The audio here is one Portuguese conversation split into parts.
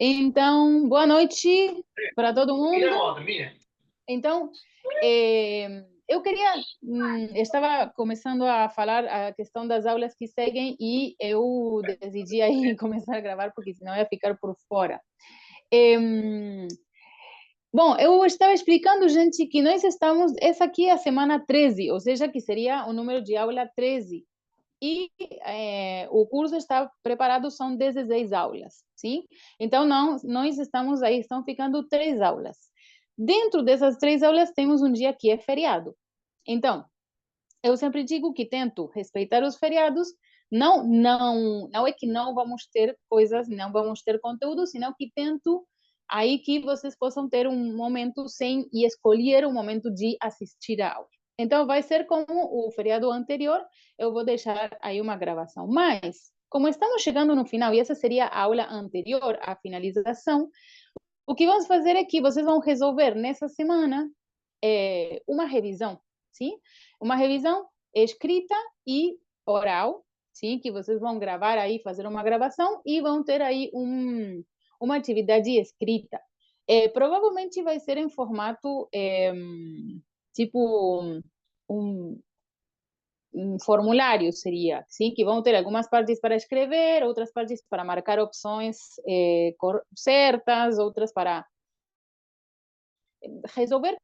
Então, boa noite para todo mundo. Então, eu queria, estava começando a falar a questão das aulas que seguem e eu decidi aí começar a gravar porque senão eu ia ficar por fora. Bom, eu estava explicando, gente, que nós estamos, essa aqui é a semana 13, ou seja, que seria o número de aula 13. E o curso está preparado, são 16 aulas, sim? Então, não, nós estamos aí, estão ficando 3 aulas. Dentro dessas 3 aulas, temos um dia que é feriado. Então, eu sempre digo que tento respeitar os feriados, não é que não vamos ter coisas, não vamos ter conteúdo, senão que tento aí que vocês possam ter um momento sem e escolher um momento de assistir a aula. Então, vai ser como o feriado anterior, eu vou deixar aí uma gravação. Mas, como estamos chegando no final, e essa seria a aula anterior à finalização, o que vamos fazer é que vocês vão resolver nessa semana uma revisão, sim? Uma revisão escrita e oral, sim? Que vocês vão gravar aí, fazer uma gravação e vão ter aí uma atividade escrita. Provavelmente vai ser em formato tipo um, um formulário seria, sim, que vão ter algumas partes para escrever, outras partes para marcar opções certas, outras para resolver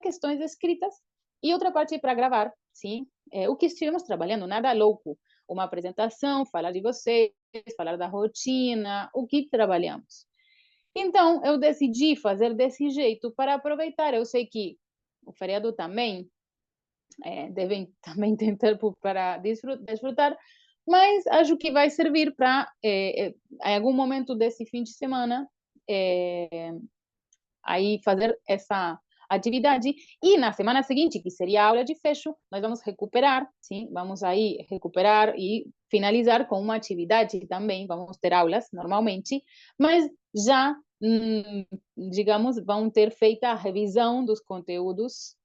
questões escritas e outra parte para gravar, sim, o que estivemos trabalhando, nada louco, uma apresentação, falar de vocês, falar da rotina, o que trabalhamos. Então, eu decidi fazer desse jeito para aproveitar. Eu sei que o feriado também devem também tentar para desfrutar, mas acho que vai servir para, em algum momento desse fim de semana, aí fazer essa atividade e na semana seguinte, que seria a aula de fecho, nós vamos recuperar, sim, vamos aí recuperar e finalizar com uma atividade também, vamos ter aulas normalmente, mas já, digamos, vão ter feita a revisão dos conteúdos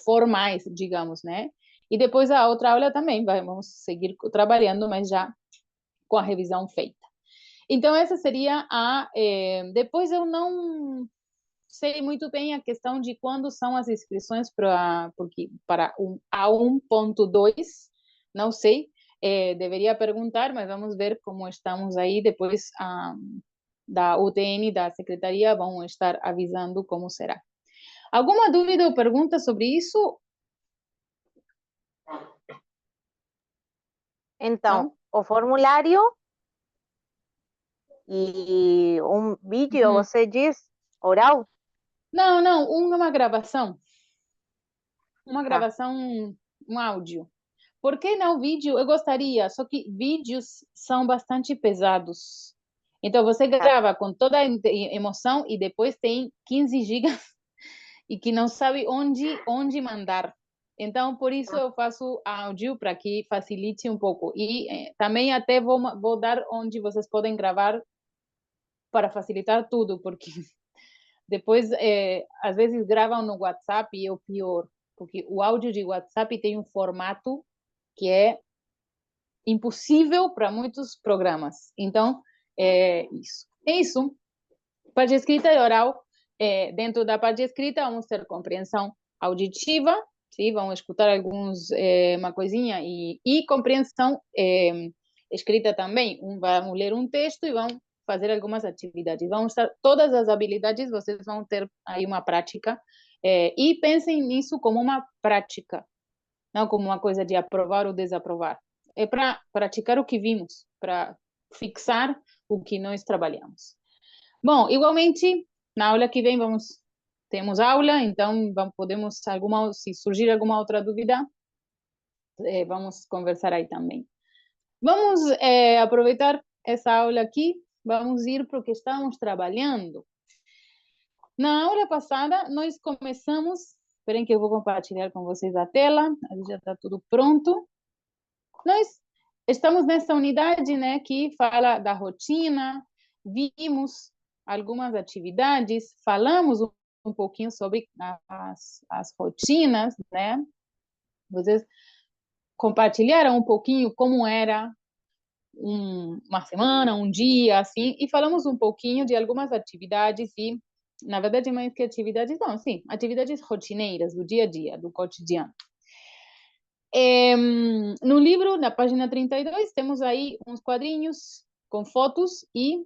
formais, digamos, né? E depois a outra aula também, vamos seguir trabalhando, mas já com a revisão feita. Então, essa seria a. Depois eu não sei muito bem a questão de quando são as inscrições para um A1.2, não sei, deveria perguntar, mas vamos ver como estamos aí. Depois da UTN, da Secretaria, vão estar avisando como será. Alguma dúvida ou pergunta sobre isso? Então, Não? o formulário e um vídeo, Uhum. você diz, oral? Não, uma gravação. Uma Tá. gravação, um áudio. Por que não vídeo? Eu gostaria, só que vídeos são bastante pesados. Então, você Tá. grava com toda a emoção e depois tem 15 gigas e que não sabe onde mandar. Então, por isso eu faço áudio para que facilite um pouco. E também até vou dar onde vocês podem gravar para facilitar tudo, porque depois, às vezes, gravam no WhatsApp e é o pior, porque o áudio de WhatsApp tem um formato que é impossível para muitos programas. Então, é isso. É isso. Parte escrita e oral. Dentro da parte escrita, vamos ter compreensão auditiva, sim? Vamos escutar uma coisinha, e compreensão escrita também. Vamos ler um texto e vão fazer algumas atividades. Vão estar todas as habilidades, vocês vão ter aí uma prática. E pensem nisso como uma prática, não como uma coisa de aprovar ou desaprovar. É para praticar o que vimos, para fixar o que nós trabalhamos. Bom, igualmente, na aula que vem temos aula, então podemos, se surgir alguma outra dúvida, vamos conversar aí também. Vamos aproveitar essa aula aqui, vamos ir para o que estamos trabalhando. Na aula passada, nós começamos, esperem que eu vou compartilhar com vocês a tela, já está tudo pronto. Nós estamos nessa unidade, né, que fala da rotina, vimos algumas atividades, falamos um pouquinho sobre as rotinas, né? Vocês compartilharam um pouquinho como era uma semana, um dia, assim, e falamos um pouquinho de algumas atividades e, na verdade, mais que atividades, não, sim, atividades rotineiras do dia a dia, do cotidiano. No livro, na página 32, temos aí uns quadrinhos com fotos e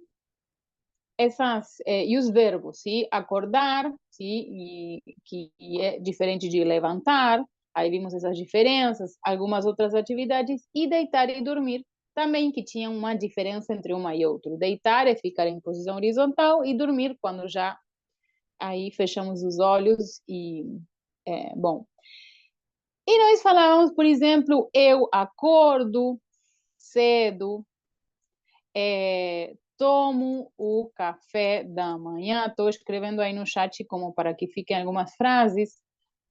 e os verbos, sim? Acordar, sim? Que é diferente de levantar, aí vimos essas diferenças, algumas outras atividades, e deitar e dormir também, que tinha uma diferença entre uma e outra. Deitar é ficar em posição horizontal e dormir quando já aí fechamos os olhos e, bom. E nós falávamos, por exemplo, eu acordo cedo, tomo o café da manhã. Estou escrevendo aí no chat como para que fiquem algumas frases.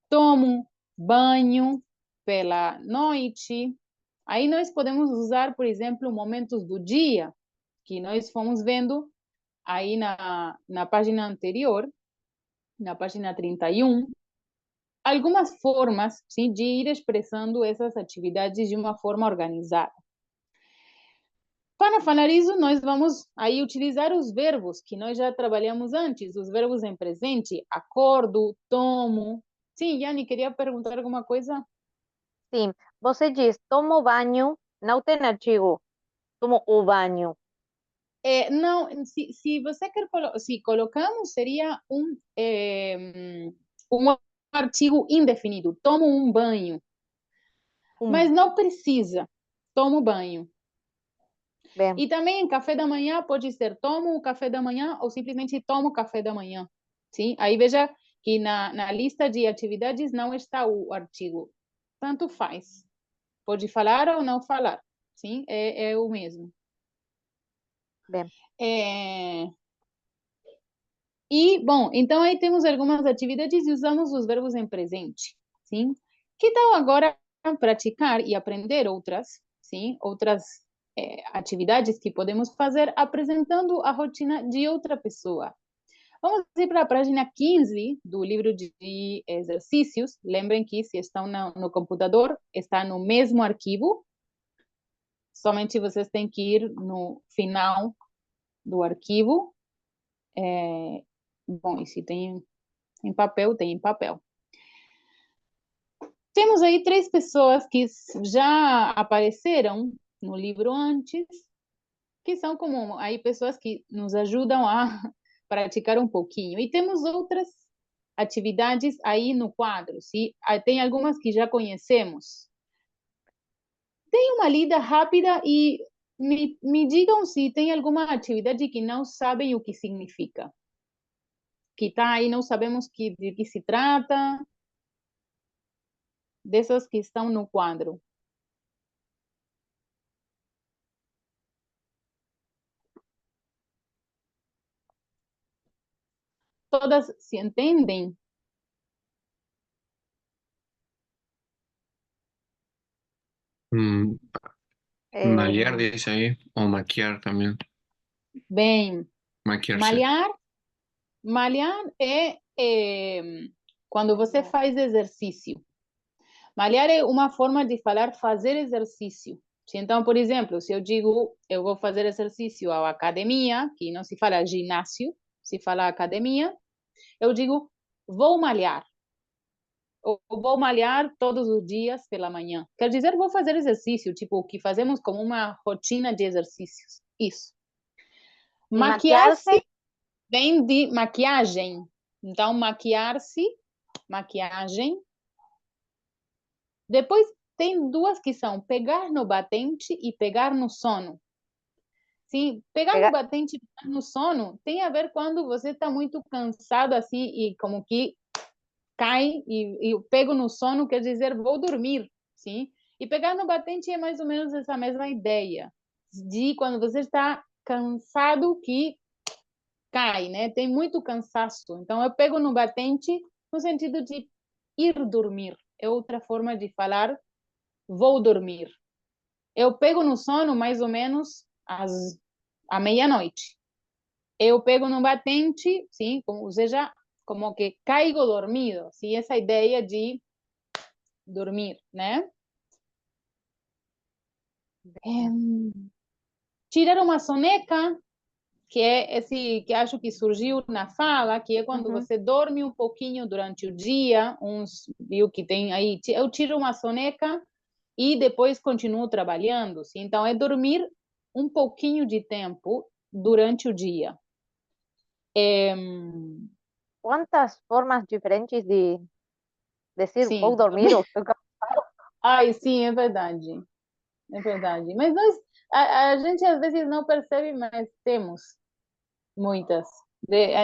Tomo banho pela noite. Aí nós podemos usar, por exemplo, momentos do dia, que nós fomos vendo aí na página anterior, na página 31, algumas formas, sim, de ir expressando essas atividades de uma forma organizada. Para falar isso, nós vamos aí utilizar os verbos que nós já trabalhamos antes, os verbos em presente, acordo, tomo. Sim, Yanni, queria perguntar alguma coisa? Sim, você diz, tomo banho, não tem artigo. Tomo o banho. Não, se você quer, se colocamos, seria um artigo indefinido, tomo um banho, mas não precisa, tomo banho. Bem, E também em café da manhã pode ser tomo o café da manhã ou simplesmente tomo o café da manhã. Sim? Aí veja que na lista de atividades não está o artigo. Tanto faz. Pode falar ou não falar. Sim? É o mesmo. bem. E, bom, então aí temos algumas atividades e usamos os verbos em presente. Sim? Que tal agora praticar e aprender outras, sim? Outras atividades que podemos fazer apresentando a rotina de outra pessoa. Vamos ir para a página 15 do livro de exercícios. Lembrem que se estão no computador, está no mesmo arquivo. Somente vocês têm que ir no final do arquivo. Bom, e se tem em papel, tem em papel. Temos aí 3 pessoas que já apareceram no livro antes, que são como aí pessoas que nos ajudam a praticar um pouquinho. E temos outras atividades aí no quadro, sim? Tem algumas que já conhecemos. Tem uma lida rápida e me digam se tem alguma atividade que não sabem o que significa. Que está aí, não sabemos de que se trata, dessas que estão no quadro. Todas se entendem? Mm, Malear Eh, dice ahí, o maquiar también. Bem, Maquiarse. malhar quando você faz exercício. Malhar é uma forma de falar fazer exercício. Então, por exemplo, se eu digo eu vou fazer exercício à academia, que não se fala ginásio, se fala academia, eu digo vou malhar. Ou vou malhar todos os dias pela manhã. Quer dizer, vou fazer exercício, tipo, o que fazemos como uma rotina de exercícios. Isso. e maquiar-se, Maquiar-se vem de maquiagem. Então, maquiar-se, maquiagem. Depois tem duas que são pegar no batente e pegar no sono. Sim, pegar no pegar, batente e pegar no sono tem a ver quando você está muito cansado assim e como que cai e pego no sono quer dizer vou dormir, sim? E pegar no batente é mais ou menos essa mesma ideia de quando você está cansado que cai, né? Tem muito cansaço. Então eu pego no batente no sentido de ir dormir. É outra forma de falar vou dormir. Eu pego no sono mais ou menos à meia-noite. Eu pego no batente, sim, ou seja, como que caigo dormido, sim, essa ideia de dormir, né? tirar uma soneca, que é esse que acho que surgiu na fala, que é quando você dorme um pouquinho durante o dia, viu que tem aí, eu tiro uma soneca e depois continuo trabalhando, sim? Então é dormir um pouquinho de tempo durante o dia. ¿Cuántas formas diferentes de decir vou Sim. dormir ou estou cansado? Ai, sim, é verdade. É verdade. Mas a gente às vezes não percebe, mas temos muitas.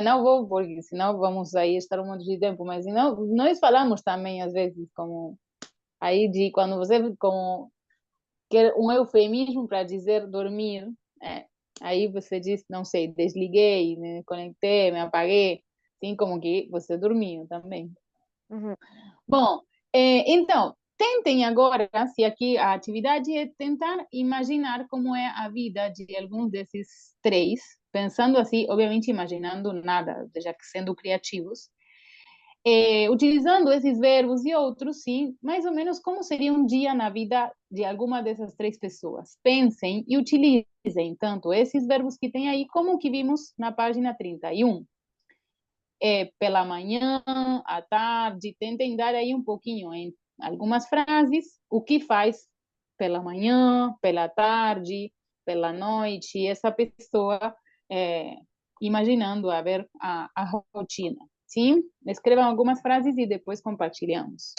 Não vou, porque senão vamos aí estar um monte de tempo, mas não, nós falamos também às vezes como aí de quando você como quer um eufemismo para dizer dormir, é, aí você diz, não sei, desliguei, me conectei, me apaguei, assim como que você dormiu também. Uhum. Bom, então, tentem agora, se aqui a atividade é tentar imaginar como é a vida de alguns desses três, pensando assim, obviamente imaginando nada, já que sendo criativos, utilizando esses verbos e outros, sim, mais ou menos como seria um dia na vida de alguma dessas três pessoas. Pensem e utilizem tanto esses verbos que tem aí, como o que vimos na página 31. Pela manhã, à tarde, tentem dar aí um pouquinho em algumas frases, o que faz pela manhã, pela tarde, pela noite, essa pessoa imaginando a ver a rotina. Sim? Escrevam algumas frases e depois compartilhamos.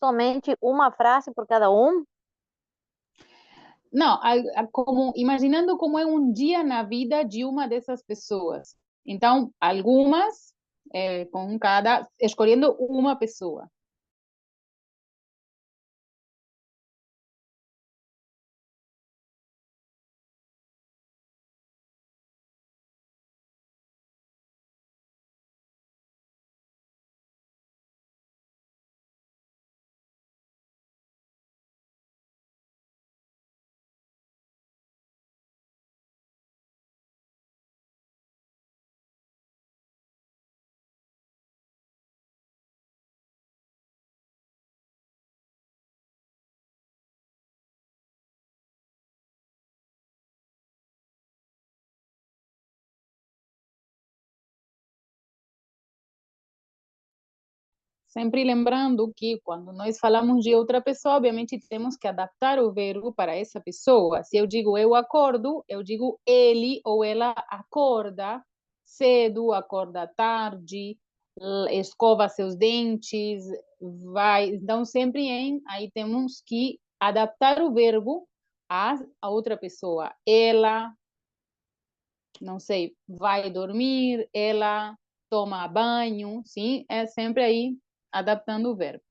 Somente uma frase por cada um? Não, como, imaginando como é um dia na vida de uma dessas pessoas. Então, algumas, com cada, escolhendo uma pessoa. Sempre lembrando que quando nós falamos de outra pessoa, obviamente temos que adaptar o verbo para essa pessoa. Se eu digo eu acordo, eu digo ele ou ela acorda cedo, acorda tarde, escova seus dentes, vai. Então, sempre aí temos que adaptar o verbo a outra pessoa. Ela, não sei, vai dormir, ela toma banho, sim? É sempre aí adaptando o verbo.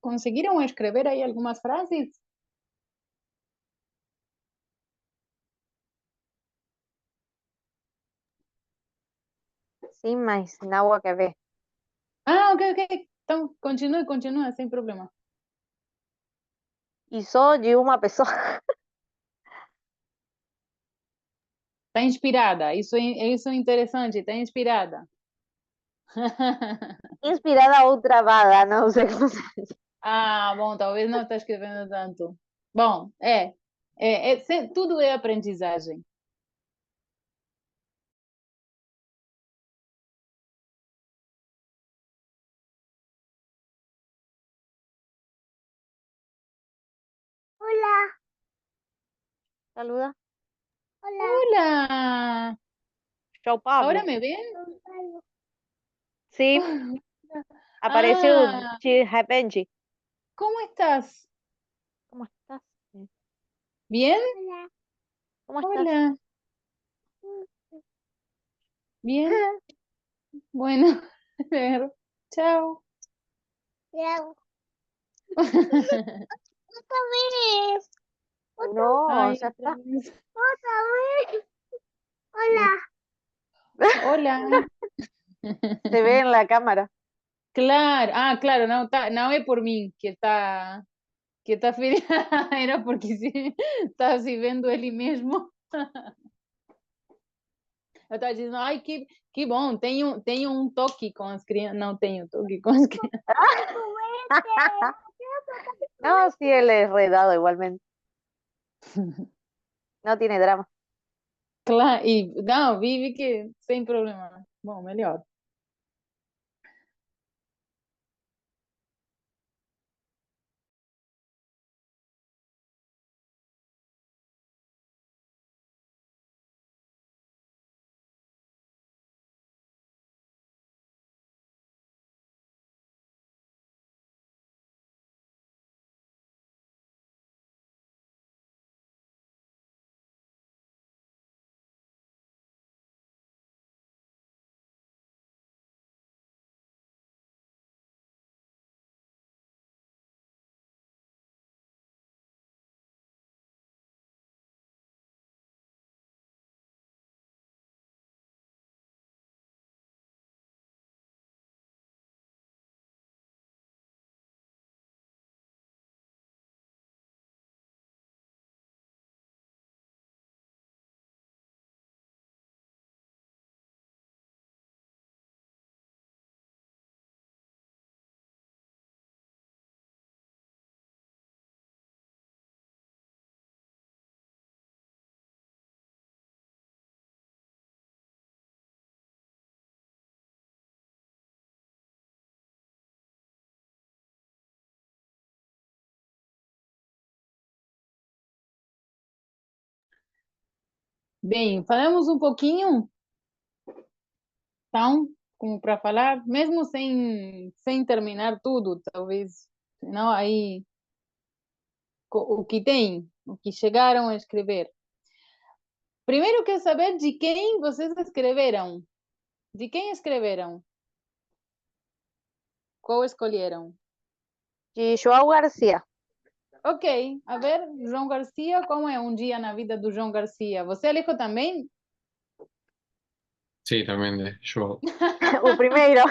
conseguiram escrever aí algumas frases? Sim, mas não que ver. Ah, ok. Então, continua, sem problema. E só de uma pessoa. Está inspirada, isso é interessante, está inspirada. Inspirada ou travada, não sei como se diz. Ah, bom, talvez não está escrevendo tanto. Bom, tudo é aprendizagem. Hola. Saluda. Hola. Hola, Chao, Pablo. ¿ahora me ven? Sí, apareceu Ah, de repente. ¿cómo estás? ¿Cómo estás? ¿Bien? Hola. ¿Cómo estás? Hola, ¿bien? Bueno, chao. Chao. Otra vez. No, Ay, ya otra está. vez. Otra vez. Hola. Hola. Se ve en la cámara. Claro, no es por mí que está feliz, era porque sí, estava se vendo ele mesmo. Eu estava dizendo, ai, que bom, tenho um toque com as crianças. Não tenho toque com as crianças. No, sí, él es redado igualmente. No tiene drama. Claro, e não, vive que sem problema. Bom, melhor. Bem, falamos um pouquinho, então, como para falar, mesmo sem terminar tudo, talvez, senão aí o que chegaram a escrever. Primeiro quero saber de quem vocês escreveram. De quem escreveram? Qual escolheram? De João Garcia. Ok, a ver, João Garcia, como é um dia na vida do João Garcia? Você, Alejo, também? Sí, también de yo. O primeiro.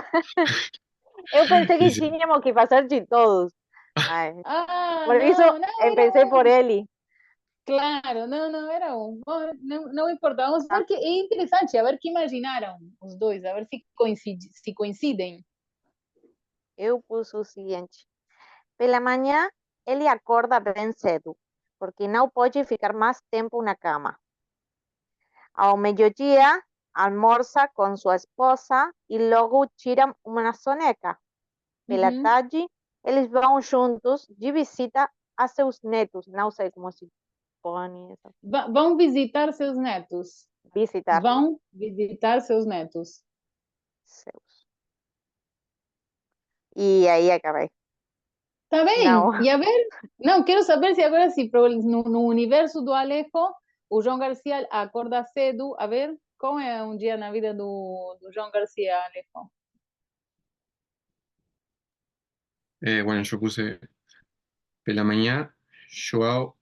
Eu pensei Y que sí. tínhamos que fazer de todos. Ai, Ah, por isso, não, era empecé por um. ele. Claro, não, era um. Bom, não importa, vamos Ah, ver que é interessante, a ver que imaginaram os dois, a ver se coincidem. eu pus o seguinte. Pela manhã, ele acorda bem cedo, porque não pode ficar mais tempo na cama. Ao meio-dia, almoça com sua esposa e logo tiram uma soneca. Pela Uhum. tarde, eles vão juntos de visita a seus netos. Não sei como se põe essa. Vão visitar seus netos. Visitar Vão visitar seus netos. seus. E aí acabei. Tá bem? Não, E a ver, não, quero saber se agora se no universo do Alejo, o João Garcia acorda cedo. A ver, como é um dia na vida do João Garcia, Alejo? Bueno, yo puse pela manhã, Joao,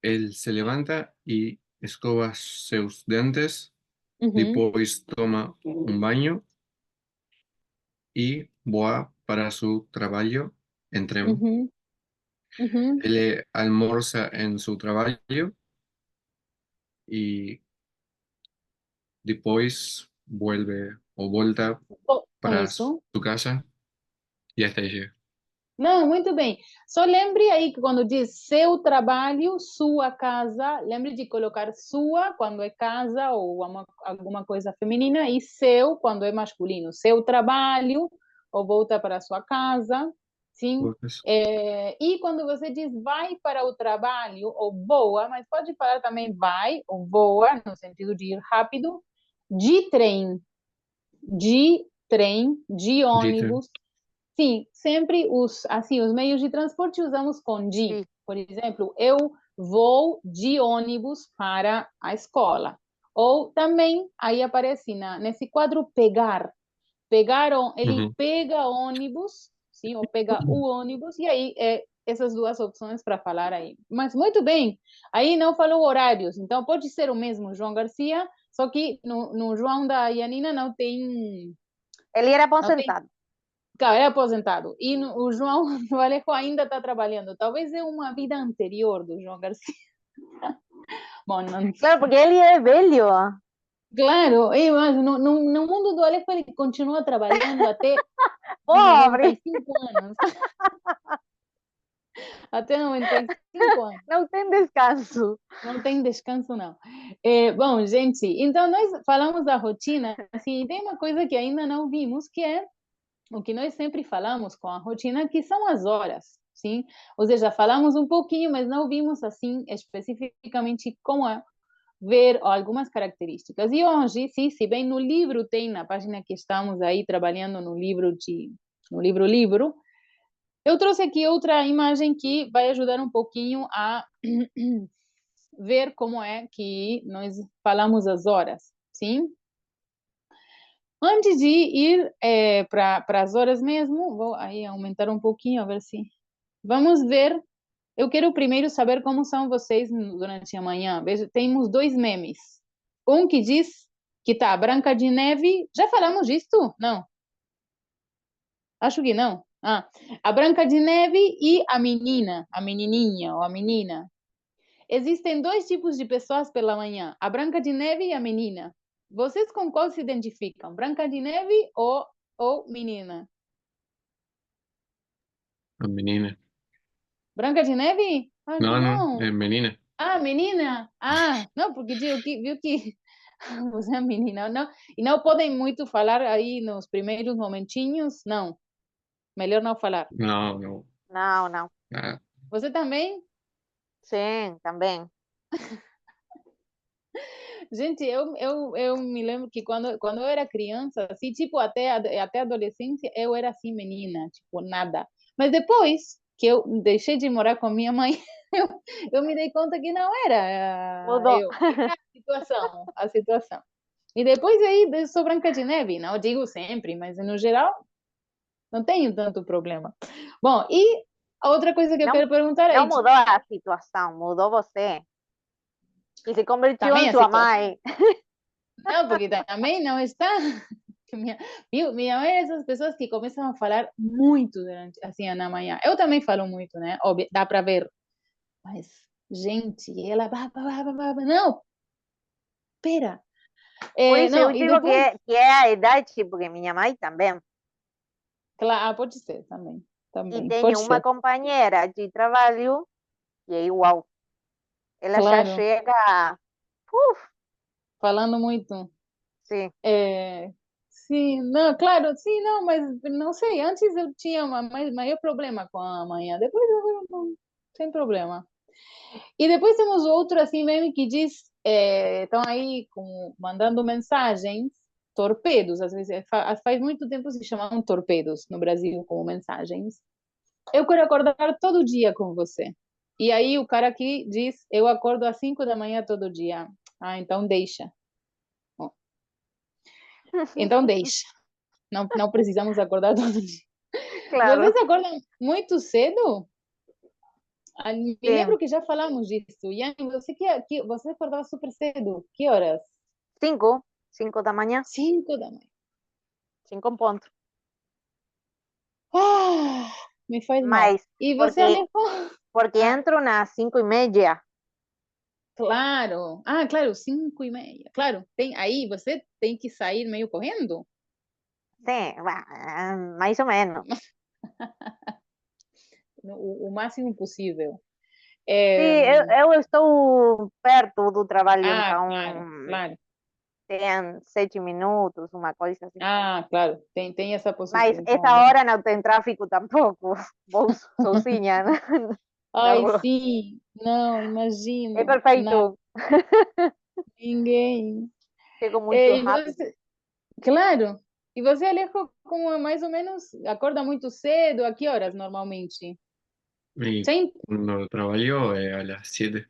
él se levanta y escova sus dentes, Uhum, depois toma un baño y va para su trabajo en tren. uhum, uhum. Él almuerza en su trabajo y depois vuelve o volta para Isso. su casa y hasta ahí llega. Não, muito bem. Só lembre aí que quando diz seu trabalho, sua casa, lembre de colocar sua quando é casa ou alguma coisa feminina e seu quando é masculino. Seu trabalho ou volta para a sua casa, sim? Pues, E quando você diz vai para o trabalho ou voa, mas pode falar também vai ou voa, no sentido de ir rápido, de trem, de dice, ônibus. Sim, sempre os meios de transporte usamos com de. Sí, Por exemplo, eu vou de ônibus para a escola. Ou também, aí aparece nesse quadro pegar. Ele ujú, pega ônibus, sim, ou pega o ônibus, e aí essas duas opções para falar aí. Mas muito bem, aí não falou horários, então pode ser o mesmo João Garcia, só que no João da Yanina él era não tem. aposentado. Cara, é aposentado. E o João Vallejo ainda está trabalhando. Talvez é uma vida anterior do João Garcia. Bom, não, Claro, porque él es velho. claro, mas no mundo do Alejo ele continua trabalhando até Pobre, 95 anos. Até 95 anos. no tem descanso. Não tem descanso, não. Bom, gente, então nós falamos da rotina, assim, tem uma coisa que ainda não vimos, que é o que nós sempre falamos com a rotina, que são as horas, sim? Ou seja, falamos um pouquinho, mas não vimos assim especificamente como é ver algumas características. E hoje, sim, se bem no livro tem, na página que estamos aí trabalhando no livro, eu trouxe aqui outra imagem que vai ajudar um pouquinho a ver como é que nós falamos as horas, sim? Antes de ir para as horas mesmo, vou aí aumentar um pouquinho, a ver se. Vamos ver. Eu quero primeiro saber como são vocês durante a manhã. Veja, temos dois memes. Um que diz que tá Branca de Neve. Já falamos disto? Não. Acho que não. Ah, a Branca de Neve e a menina, a menininha ou a menina. Existem dois tipos de pessoas pela manhã: a Branca de Neve e a menina. Vocês com qual se identificam? Branca de Neve ou menina? a menina. Branca de Neve? Acho que No, no, não. menina. Ah, menina? Ah, não, porque viu que você é menina, não? E não podem muito falar aí nos primeiros momentinhos? Não, melhor não falar. No, no. No, no. Ah, Você também? Sí, también. Gente, eu me lembro que quando eu era criança, assim, tipo, até adolescência, eu era assim, menina, tipo, nada. Mas depois que eu deixei de morar com minha mãe, eu, eu me dei conta que não era Mudó. eu. Era a situação. E depois aí, sou Branca de Neve, não digo sempre, mas no geral, não tenho tanto problema. Bom, e a outra coisa que eu No, quero perguntar no é, mudó la situación, mudó você. Y se convirtió também en a su situação. amai. Não, porque também não está. Minha mãe é essas pessoas que começam a falar muito durante, assim, na manhã. Eu também falo muito, né? Óbvio, dá para ver. Mas, gente, ela. Não, pera. Por eso yo Não, e digo depois. que es a edad, sí, porque mi mamá también. Claro, pode ser também. Y Também, pode tengo una ser. compañera de trabajo y es igual. Ella ya Claro, llega, uf, falando muito. sí. Sim, não, claro, sim, não, mas não sei. Antes eu tinha maior problema com a manhã. Depois eu não, sem problema. E depois temos outro assim meme que diz, estão aí mandando mensagens, torpedos, às vezes faz muito tempo se chamavam torpedos no Brasil como mensagens. Eu quero acordar todo dia com você. E aí o cara aqui diz, eu acordo às 5 da manhã todo dia. Ah, então deixa. Bom, então deixa. Não, não precisamos acordar todo dia. Claro, Vocês acordam muito cedo? Me sí. lembro que já falamos disso. Yanni, você acordava super cedo. Que horas? 5 da manhã, 5 da manhã. 5 en punto. Ah, me faz mal. Mas, E você, porque, Alejo? porque Ah, entro nas 5:30. claro. Ah, claro, 5:30. Claro, aí você tem que sair meio correndo? Sí, mais ou menos. O máximo possível. Sim, É, eu estou perto do trabalho, claro, então claro. tem 7 minutos, uma coisa assim. Ah, claro, tem essa Mas possibilidade. Então, essa bem. hora não tem tráfico tampouco. Vou sozinha na Ai, rua. sim, não, É imagino. Não, perfeito. ninguém. Chego muito E rápido. você, claro. E você, Alejo, como mais ou menos, acorda muito cedo? A que horas normalmente? Y Sempre cuando trabajo a las 7.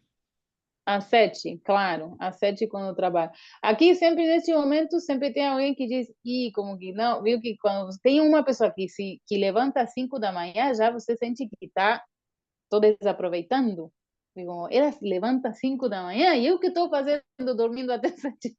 às 7, claro, às 7 quando eu trabalho. Aqui sempre neste momento sempre tem alguém que diz, e como que não, viu que quando tem uma pessoa que levanta às 5 da manhã, já você sente que está todo desaproveitando. Digo, ela se levanta às 5 da manhã e eu que estou fazendo, dormindo até 7.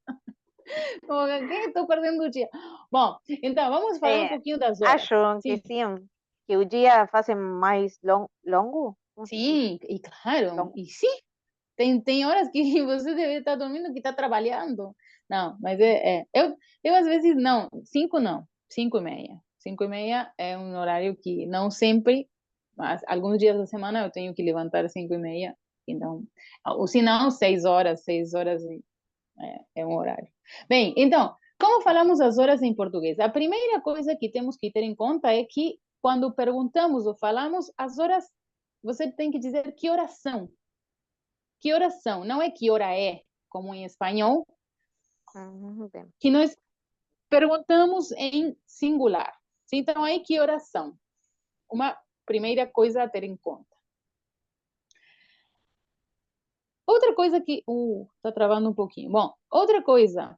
Como que estou perdendo o dia? Bom, então vamos falar um É, pouquinho das horas. acho que Sim, sim, que o dia faz mais longo. Como se diz? sim, e claro, Longo. e sim, tem horas que você deve estar dormindo que está trabalhando. Não, mas eu às vezes não, 5 não, 5:30. 5:30 é um horário que não sempre, mas alguns dias da semana eu tenho que levantar às 5:30. Então, ou se não, 6 horas, 6 horas é um horário. Bem, então, como falamos as horas em português? A primeira coisa que temos que ter em conta é que quando perguntamos ou falamos as horas, você tem que dizer que horas são. Que horas são? Não é que hora é, como em espanhol, Bem. que nós perguntamos em singular. Então, aí que horas são? Uma primeira coisa a ter em conta. Outra coisa que. Está travando um pouquinho. Bom, outra coisa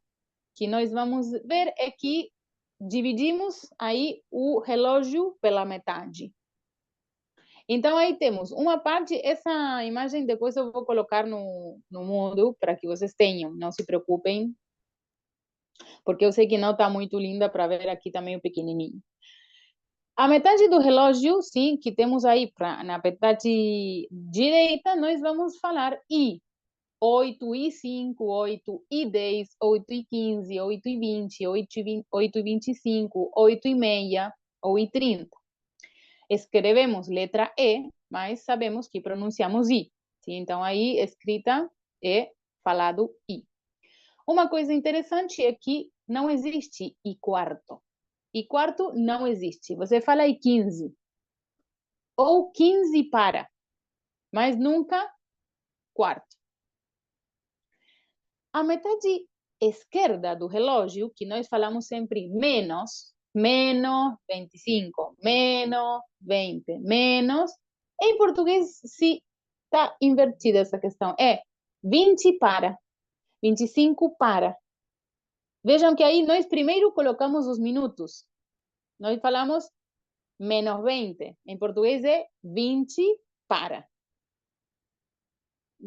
que nós vamos ver é que dividimos aí o relógio pela metade. Então, aí temos uma parte, essa imagem depois eu vou colocar no mundo para que vocês tenham, não se preocupem, porque eu sei que não está muito linda para ver aqui também o pequenininho. A metade do relógio, sim, que temos aí na metade direita, nós vamos falar I. 8:05, 8:10, 8:15, 8:20, 8:25, 8:30, 8:30. Escrevemos letra E, mas sabemos que pronunciamos I. Sim? Então, aí, escrita é falado I. Uma coisa interessante é que não existe I quarto. I quarto não existe. Você fala I 15. Ou 15 para, mas nunca quarto. A metade esquerda do relógio, que nós falamos sempre menos, menos 25, menos 20, menos. Em português, se está invertida essa questão. É 20 para, 25 para. Vejam que aí nós primeiro colocamos os minutos. Nós falamos menos 20. Em português é 20 para.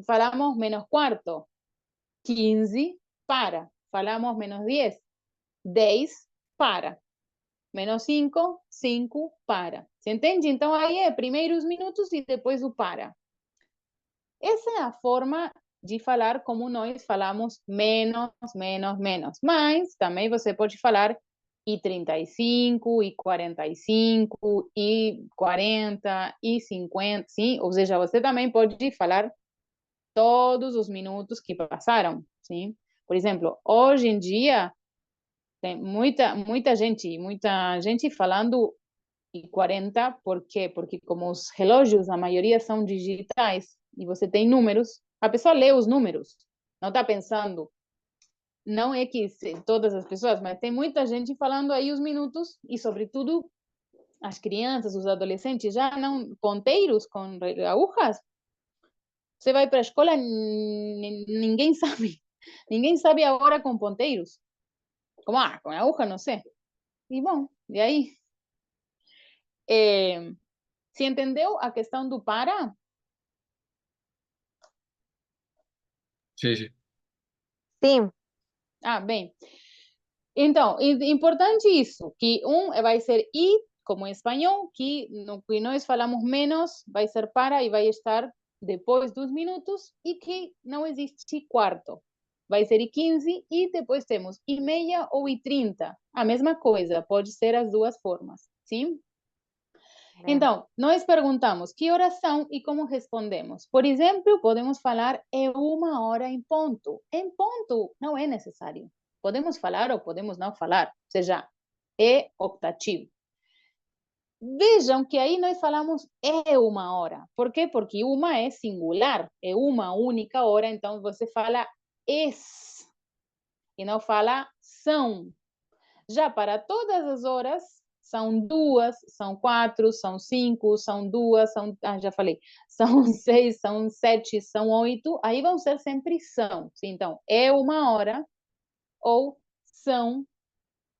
Falamos menos quarto, 15 para. Falamos menos 10, 10 para. Menos 5, 5 para. Se entende? Então, aí é primeiro os minutos e depois o para. Essa é a forma de falar como nós falamos menos, menos, menos. Mas também você pode falar e 35, e 45, e 40, e 50, sim? Ou seja, você também pode falar todos os minutos que passaram, sim? Por exemplo, hoje em dia, tem muita gente falando e 40, por quê? Porque como os relógios, a maioria são digitais, e você tem números, a pessoa lê os números, não está pensando. Não é que todas as pessoas, mas tem muita gente falando aí os minutos, e sobretudo as crianças, os adolescentes, já não, ponteiros com agujas. Você vai para a escola, ninguém sabe. Ninguém sabe a hora com ponteiros. Como, com aguja, não sei. E bom, e aí? se entendeu a questão do para? Sí, sí. Sí, Ah, bem. Então, importante isso, que vai ser e, como em espanhol, que no que nós falamos menos, vai ser para e vai estar depois dos minutos, e que não existe quarto. Vai ser e 15 e depois temos e meia ou e 30. A mesma coisa, pode ser as duas formas, sim? bien. Então, nós perguntamos que horas são e como respondemos. Por exemplo, podemos falar é 1 hora em ponto. Em ponto não é necessário. Podemos falar ou podemos não falar, ou seja, é optativo. Vejam que aí nós falamos é 1 hora. Por quê? Porque uma é singular, é uma única hora, então você fala es e não fala são. Já para todas as horas, são 2, são 4, são 5, são 2, já falei, são 6, são 7, são 8, aí vão ser sempre são. Então, é 1 hora ou são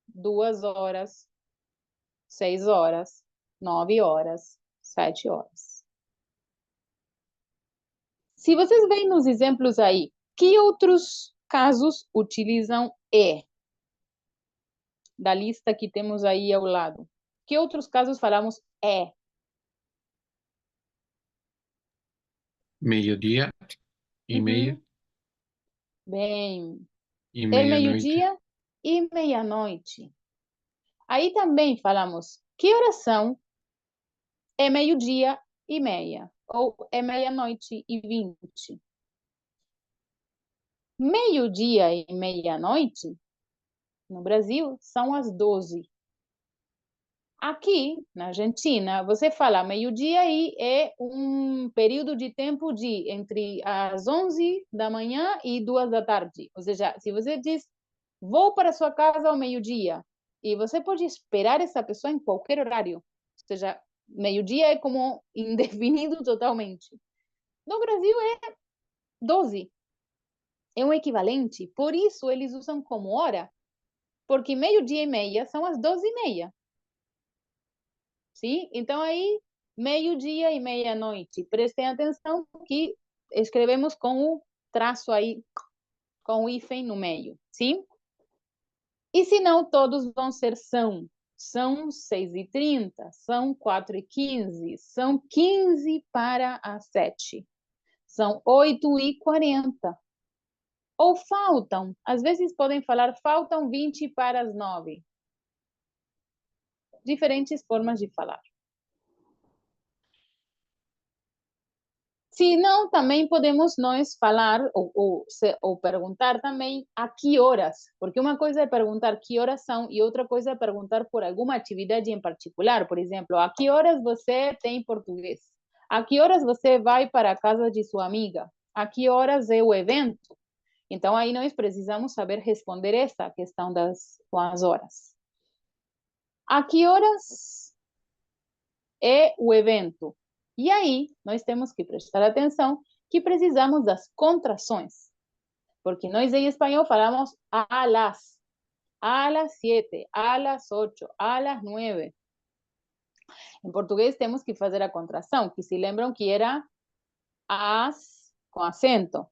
2 horas, 6 horas, 9 horas, 7 horas. Se vocês veem nos exemplos aí, que outros casos utilizam e? Da lista que temos aí ao lado. Que outros casos falamos é? Mediodía y media Bem, y é medianoche. meio-dia e meia-noite. Aí também falamos que horas são, é meio-dia e meia, ou é meia-noite e 20. Meio-dia e meia-noite, no Brasil, são as 12. Aqui, na Argentina, você fala meio-dia e é um período de tempo de entre as 11 da manhã e 2 da tarde. Ou seja, se você diz, vou para sua casa ao meio-dia, e você pode esperar essa pessoa em qualquer horário. Ou seja, meio-dia é como indefinido totalmente. No Brasil é 12. É um equivalente. Por isso eles usam como hora, porque meio-dia e meia são as 12:30. Sim? Então, aí, meio-dia e meia-noite. Prestem atenção que escrevemos com o traço aí, com o hífen no meio. Sim? E se não, todos vão ser são. São 6:30, são 4:15, são 15 para as 7, são 8:40. Ou faltam, às vezes podem falar faltam 20 para as 9. Diferentes formas de falar. Se não, também podemos nós falar ou perguntar também a que horas, porque uma coisa é perguntar que horas são e outra coisa é perguntar por alguma atividade em particular. Por exemplo, a que horas você tem português? A que horas você vai para a casa de sua amiga? A que horas é o evento? Então, aí nós precisamos saber responder essa questão com as horas. A que horas é o evento? E aí, nós temos que prestar atenção que precisamos das contrações. Porque nós em espanhol falamos a las 7, a las 8, a las 9. Em português temos que fazer a contração, que se lembram que era as com acento.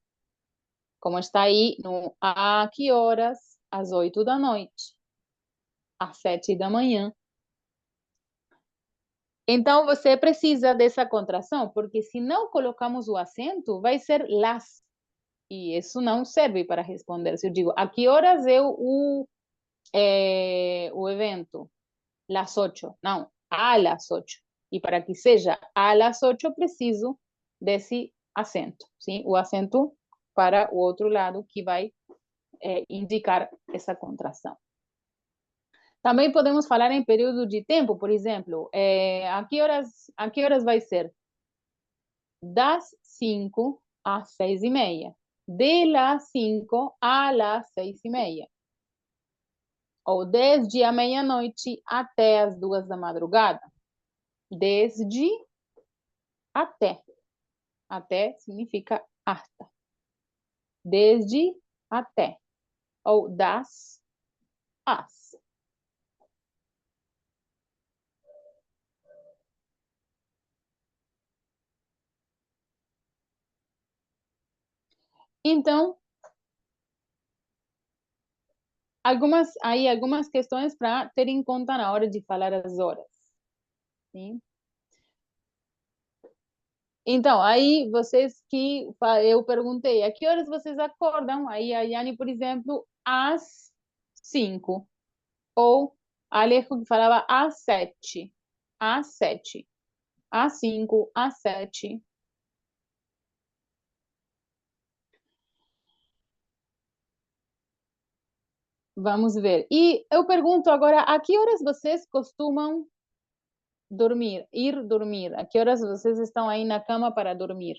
Como está aí no a que horas? Às 8 da noite. Às 7 da manhã. Então, você precisa dessa contração, porque se não colocamos o acento, vai ser las. E isso não serve para responder. Se eu digo, a que horas é o evento? Las 8. Não, a las 8. E para que seja a las 8, preciso desse acento. Sim? O acento para o outro lado, que vai indicar essa contração. Também podemos falar em período de tempo, por exemplo, a que horas vai ser? Das 5 às 6:30. De las 5 a las 6:30. Ou desde a meia-noite até as 2 da madrugada. Desde até. Até significa hasta. Desde até. Ou das as. Então, algumas questões para ter em conta na hora de falar as horas. Sim? Então, aí eu perguntei, a que horas vocês acordam? Aí a Yani, por exemplo, às 5. Ou a Alejo que falava às 7. Às 7. Às 5, às 7. Vamos ver. E eu pergunto agora, a que horas vocês costumam ir dormir? A que horas vocês estão aí na cama para dormir?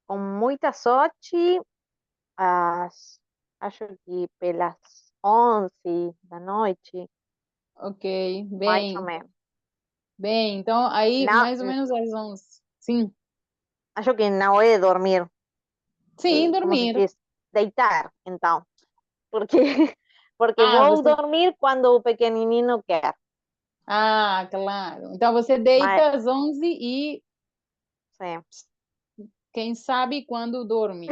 Com muita sorte, acho que pelas 11 da noite, Ok, mais ou bem, menos. bem. Então, aí Não, mais ou menos às 11. Sim, acho que na hora de dormir, sim, como se dormir. diz, deitar, então. Porque, porque Ah, vou dormir quando o pequenininho quer. claro. Então, você Mas, deita às 11 e sim. quem sabe quando dorme.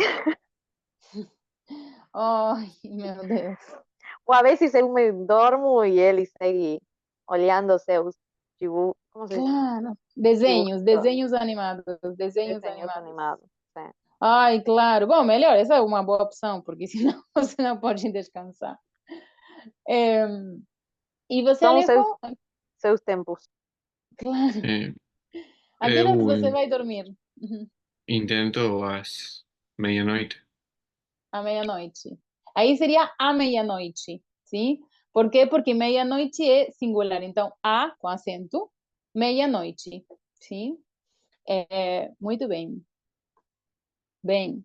Ai, meu Deus. Ou a vezes eu me dormo e ele segue olhando seus dibujos, como se diz? Claro. Dibujitos, Desenhos animados, desenhos desenhos animados. animados. Sim. Ai, claro. Bom, melhor, essa é uma boa opção, porque senão você não pode descansar. E você, São Alejo? seus tempos. Claro. Eh, A que horas eu você vai dormir? Uhum. intento às meia-noite. À meia-noite. Aí seria à meia-noite, sim? Por quê? Porque meia-noite é singular. Então, a com acento, meia-noite, sim? Muito bem. Bem,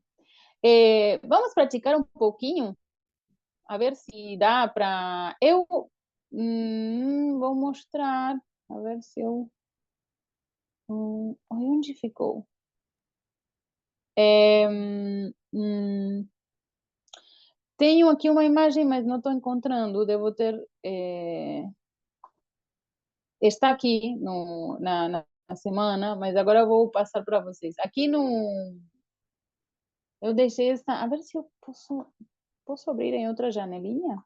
vamos praticar um pouquinho, a ver se dá para. Eu vou mostrar, a ver se eu. Onde ficou? Tenho aqui uma imagem, mas não estou encontrando. Devo ter. Está aqui na semana, mas agora eu vou passar para vocês. Aqui no. Eu deixei essa. A ver se eu posso abrir em outra janelinha?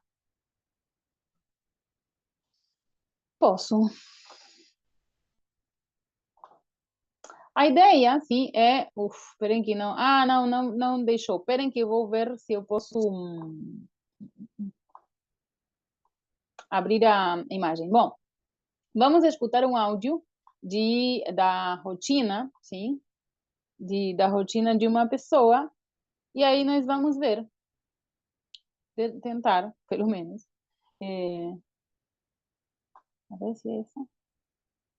Posso. A ideia, sim, é. Esperem que não. Não deixou. Esperem que eu vou ver se eu posso abrir a imagem. Bom, vamos escutar um áudio da rotina, sim? Da rotina de uma pessoa. E aí nós vamos ver. Tentar, pelo menos. A ver se é essa.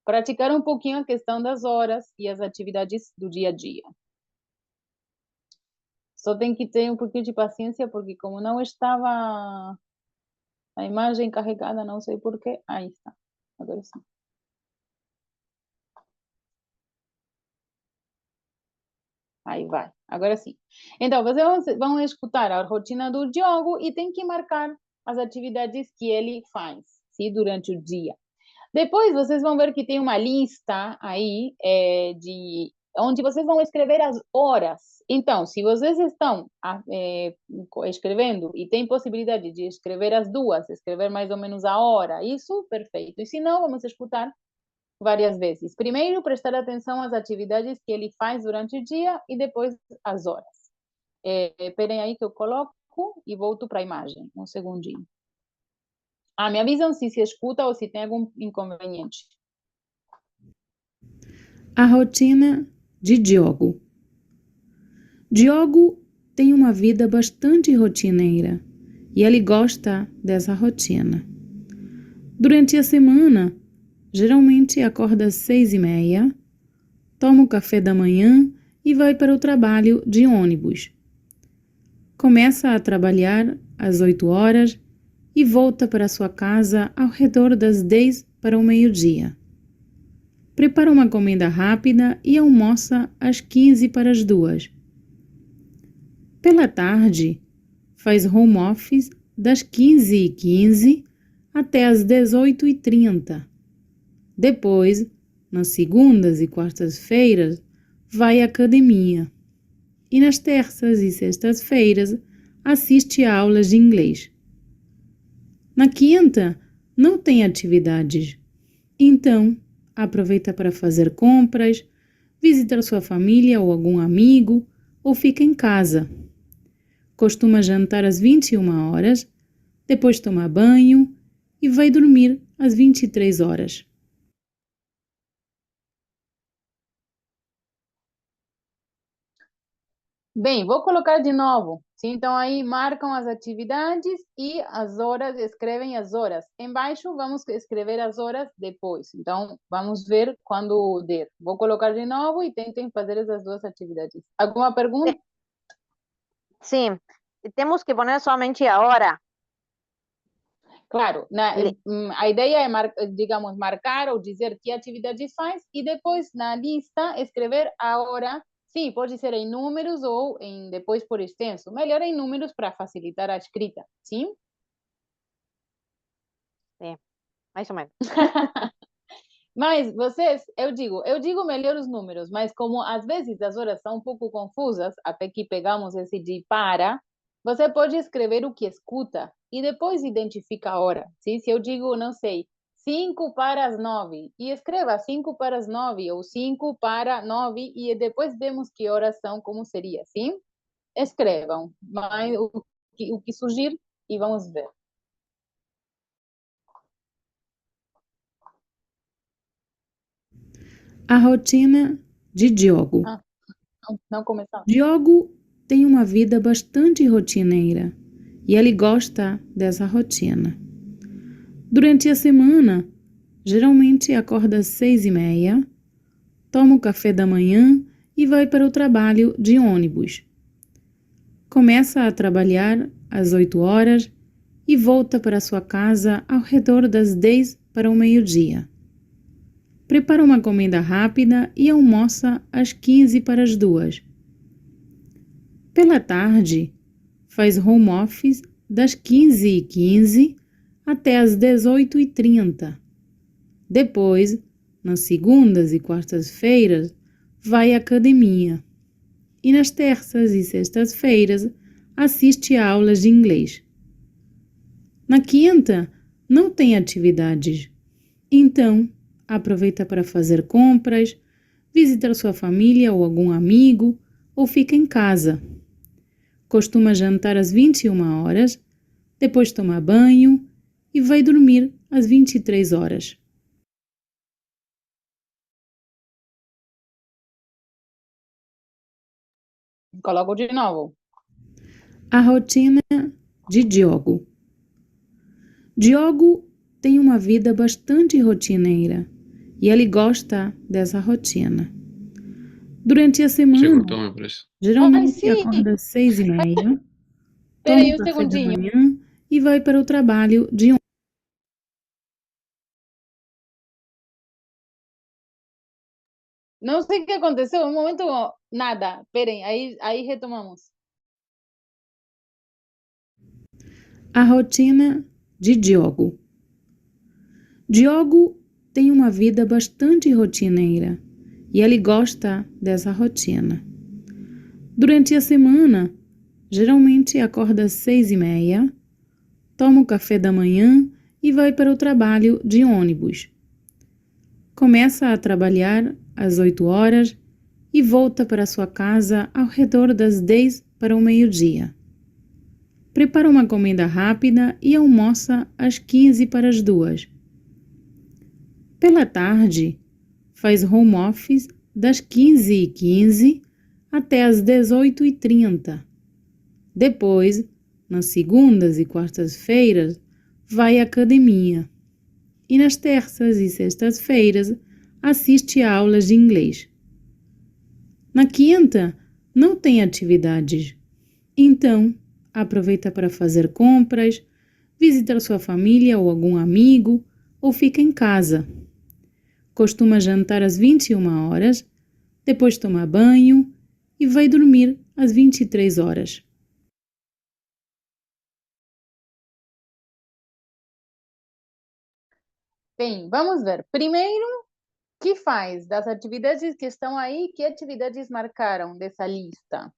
Praticar um pouquinho a questão das horas e as atividades do dia a dia. Só tem que ter um pouquinho de paciência, porque como não estava a imagem carregada, não sei porquê. Aí está. Agora sim. Aí vai. Agora sim. Então, vocês vão escutar a rotina do Diogo e tem que marcar as atividades que ele faz, sim, durante o dia. Depois vocês vão ver que tem uma lista aí de onde vocês vão escrever as horas. Então, se vocês estão escrevendo e tem possibilidade de escrever as duas, escrever mais ou menos a hora, isso, perfeito. E se não, vamos escutar várias vezes. Primeiro, prestar atenção às atividades que ele faz durante o dia e depois as horas. Esperem aí que eu coloco e volto para a imagem. Um segundinho. Me avisam se escuta ou se tem algum inconveniente. A rotina de Diogo. Diogo tem uma vida bastante rotineira e ele gosta dessa rotina. Durante a semana, geralmente acorda às 6h30, toma o café da manhã e vai para o trabalho de ônibus. Começa a trabalhar às 8 horas e volta para sua casa ao redor das 10 para o meio-dia. Prepara uma comida rápida e almoça às 15 para as 2. Pela tarde, faz home office das 15h15 até as 18h30. Depois, nas segundas e quartas-feiras, vai à academia. E nas terças e sextas-feiras, assiste a aulas de inglês. Na quinta, não tem atividades. Então, aproveita para fazer compras, visitar sua família ou algum amigo, ou fica em casa. Costuma jantar às 21 horas, depois toma banho e vai dormir às 23 horas. Bem, vou colocar de novo. Sim, então aí marcam as atividades e as horas, escrevem as horas. Embaixo vamos escrever as horas depois. Então, vamos ver quando der. Vou colocar de novo e tentem fazer essas duas atividades. Alguma pergunta? Sim, temos que poner somente a hora. Claro, a ideia é, digamos, marcar ou dizer que atividade faz e depois na lista escrever a hora. Sim, pode ser em números ou depois por extenso. Melhor em números para facilitar a escrita, sim? Sim, mais ou menos. Mas vocês, eu digo melhor os números, mas como às vezes as horas são um pouco confusas, até que pegamos esse de para, você pode escrever o que escuta e depois identifica a hora. Sim? Se eu digo, não sei, 5 para as 9, e escreva 5 para as 9 ou 5 para 9 e depois vemos que horas são, como seria, sim? Escrevam, mas o que surgir e vamos ver. A rotina de Diogo. Não começamos. Diogo tem uma vida bastante rotineira e ele gosta dessa rotina. Durante a semana, geralmente acorda às 6h30, toma o café da manhã e vai para o trabalho de ônibus. Começa a trabalhar às 8 horas e volta para sua casa ao redor das 10 para o meio-dia. Prepara uma comida rápida e almoça às 15 para as 2. Pela tarde, faz home office das 15h15 até as 18h30. Depois, nas segundas e quartas-feiras, vai à academia. E nas terças e sextas-feiras, assiste a aulas de inglês. Na quinta, não tem atividades. Então, aproveita para fazer compras, visitar sua família ou algum amigo, ou fica em casa. Costuma jantar às 21 horas, depois toma banho e vai dormir às 23 horas. Coloco de novo. A rotina de Diogo. Diogo tem uma vida bastante rotineira e ele gosta dessa rotina. Durante a Se semana, cortó, me parece. geralmente sim. acorda às 6h30, toma Peraí o um café da segundinho. manhã e vai para o trabalho de ônibus. Não sei o que aconteceu, um momento, nada. Peraí, aí retomamos. A rotina de Diogo. Diogo tem uma vida bastante rotineira e ele gosta dessa rotina. Durante a semana, geralmente acorda às 6h30, toma o café da manhã e vai para o trabalho de ônibus. Começa a trabalhar às 8 horas e volta para sua casa ao redor das 10 para o meio-dia. Prepara uma comida rápida e almoça às 15 para as 2. Pela tarde, faz home office das 15h15 até as 18h30. Depois, nas segundas e quartas-feiras, vai à academia. E nas terças e sextas-feiras, assiste a aulas de inglês. Na quinta, não tem atividades. Então, aproveita para fazer compras, visitar sua família ou algum amigo, ou fica em casa. Costuma jantar às 21 horas, depois toma banho e vai dormir às 23 horas. Bem, vamos ver. Primeiro, que faz das atividades que estão aí? Que atividades marcaram dessa lista?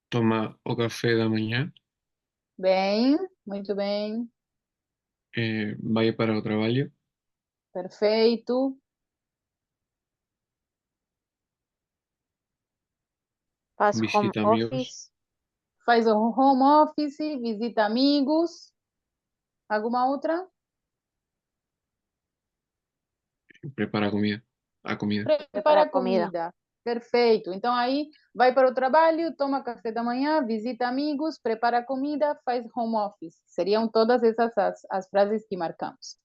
Toma o café da manhã, Bem, muito bem, vai para o trabalho, perfeito. Faz home visita amigos, office. Faz o home office, visita amigos. Alguma outra? prepara comida, a comida. Prepara Prepara comida. comida. Perfeito. Então aí vai para o trabalho, toma café da manhã, visita amigos, prepara comida, faz home office. Seriam todas essas as frases que marcamos.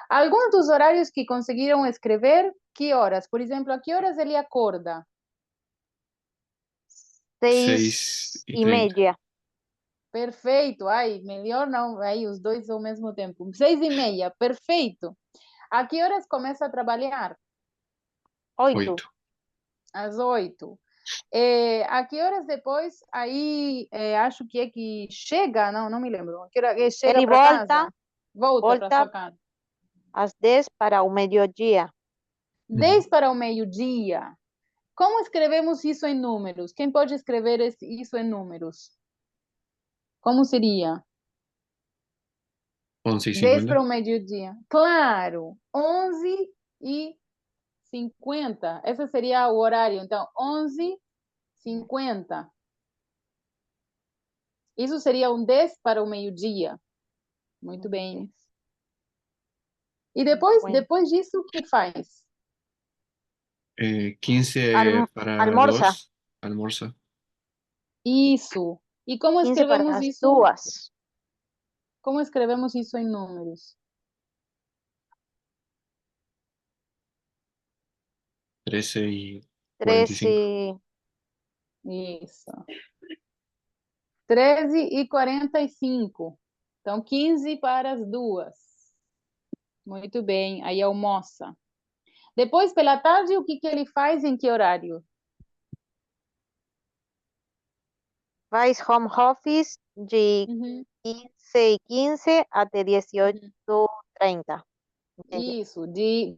Alguns dos horários que conseguiram escrever, que horas? Por exemplo, a que horas ele acorda? 6:30. Perfeito. Ai, melhor não, aí os dois ao mesmo tempo. 6:30, perfeito. A que horas começa a trabalhar? 8. 8. Às 8. A que horas depois, aí acho que é que chega, não me lembro. A que hora que chega Ele para casa? Volta para volta sua casa. às 10 para o meio-dia. 10 para o meio-dia. Como escrevemos isso em números? Quem pode escrever isso em números? Como seria? 10 para 11:50. o meio-dia. Claro, 11:50. Esse seria o horário. Então, 11:50. Isso seria um 10 para o meio-dia. Muito bem. E depois disso, o que faz? 15 para Almoça. 2, almuerza. Isso. E como 15 para escrevemos as isso? 2. Como escrevemos isso em números? 13:45. 13. Isso. 13:45. Então, 15 para as 2. Muito bem. Aí almoça. Depois, pela tarde, o que ele faz em que horário? Faz home office de Uhum. 15:15 até 18:30. Isso.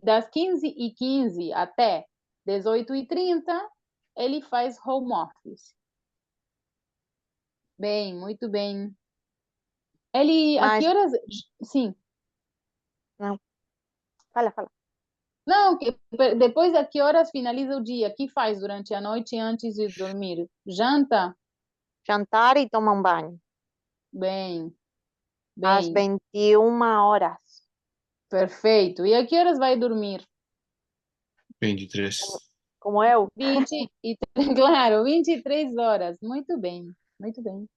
Das 15:15 até 18:30, ele faz home office. Bem, muito bem. Ele, a que Mas, horas? Sim. não, fala. Não, depois a que horas finaliza o dia? O que faz durante a noite antes de dormir? Janta? Jantar e toma um banho. Bem, Às bem, 21 horas. perfeito. E a que horas vai dormir? 23. Como eu. 23, claro, 23 horas. Muito bem,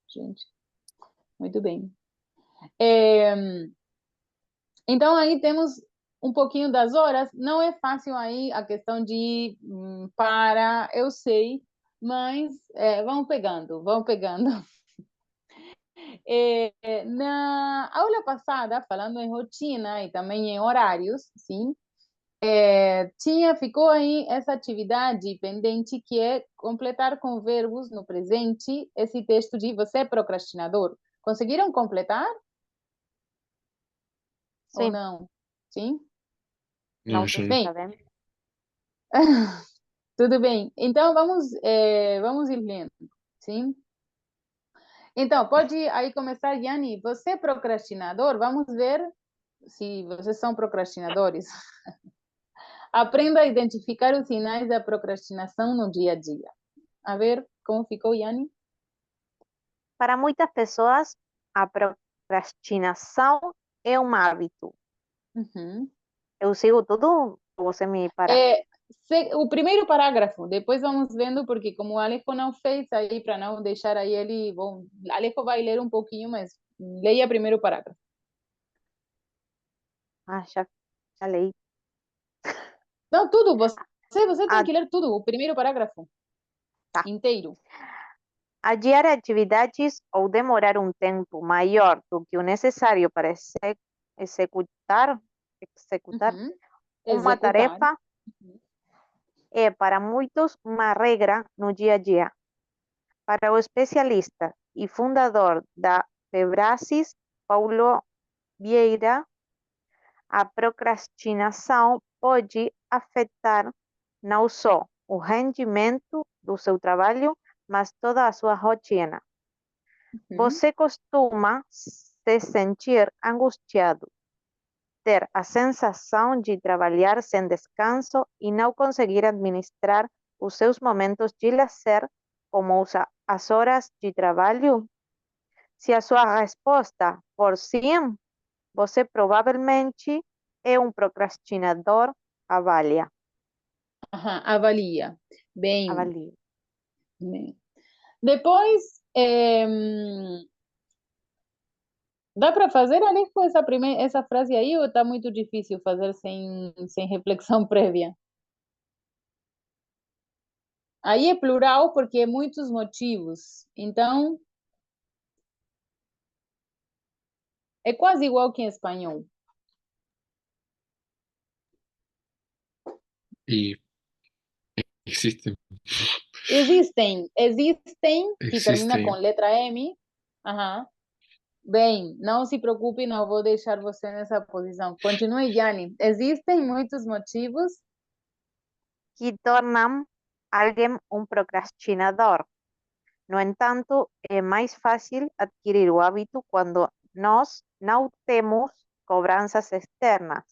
gente. Muito bem. Então, aí temos um pouquinho das horas. Não é fácil aí a questão de para, eu sei, mas vamos pegando, vamos pegando. Na aula passada, falando em rotina e também em horários, sim, ficou aí essa atividade pendente que é completar com verbos no presente esse texto de você é procrastinador. Conseguiram completar ou Sim, não? Sim? No, não yo sei, no. Bem, tá vendo? tudo bem. Então, vamos ir lendo, sim? Então, pode aí começar, Yanni. Você é procrastinador? Vamos ver se vocês são procrastinadores. Aprenda a identificar os sinais da procrastinação no dia a dia. A ver como ficou, Yanni? Para muitas pessoas, a procrastinação é um hábito. Uhum. Eu sigo tudo, você me para. O primeiro parágrafo, depois vamos vendo, porque como o Alejo não fez aí, para não deixar aí ele. Bom, Alejo vai ler um pouquinho, mas leia primeiro o parágrafo. Ah, já leí. Não, tudo, você tem Ah, que ler tudo, o primeiro parágrafo tá. inteiro. Adiar atividades ou demorar um tempo maior do que o necessário para executar Uhum. uma Executar. tarefa é para muitos uma regra no dia a dia. Para o especialista e fundador da Febracis, Paulo Vieira, A procrastinação pode afetar não só o rendimento do seu trabalho, mas toda a sua rotina. Você costuma se sentir angustiado, ter a sensação de trabalhar sem descanso e não conseguir administrar os seus momentos de lazer, como as horas de trabalho? Se a sua resposta for sim, você provavelmente é um procrastinador. Avalia. Ajá, avalia. Bem, Avalie. bem. Depois, dá para fazer ali com essa frase aí ou está muito difícil fazer sem reflexão prévia? Aí é plural porque é muitos motivos. Então, é quase igual que em espanhol. Y existen. Existem, que termina com Existen. letra M. Aham. Bem, não se preocupe, não vou deixar você nessa posição. Continue, Yanni. Existem muitos motivos. Que tornam alguém um procrastinador. No entanto, é mais fácil adquirir o hábito quando nós não temos cobranças externas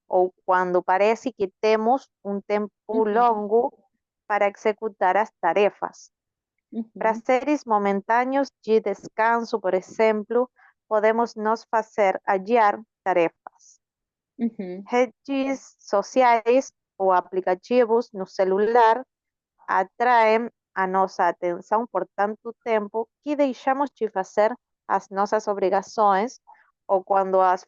ou quando parece que temos um tempo longo para executar as tarefas. Prazeres momentâneos de descanso, por exemplo, podemos nos fazer adiar tarefas. Redes sociais ou aplicativos no celular atraem a nossa atenção por tanto tempo que deixamos de fazer as nossas obrigações ou quando as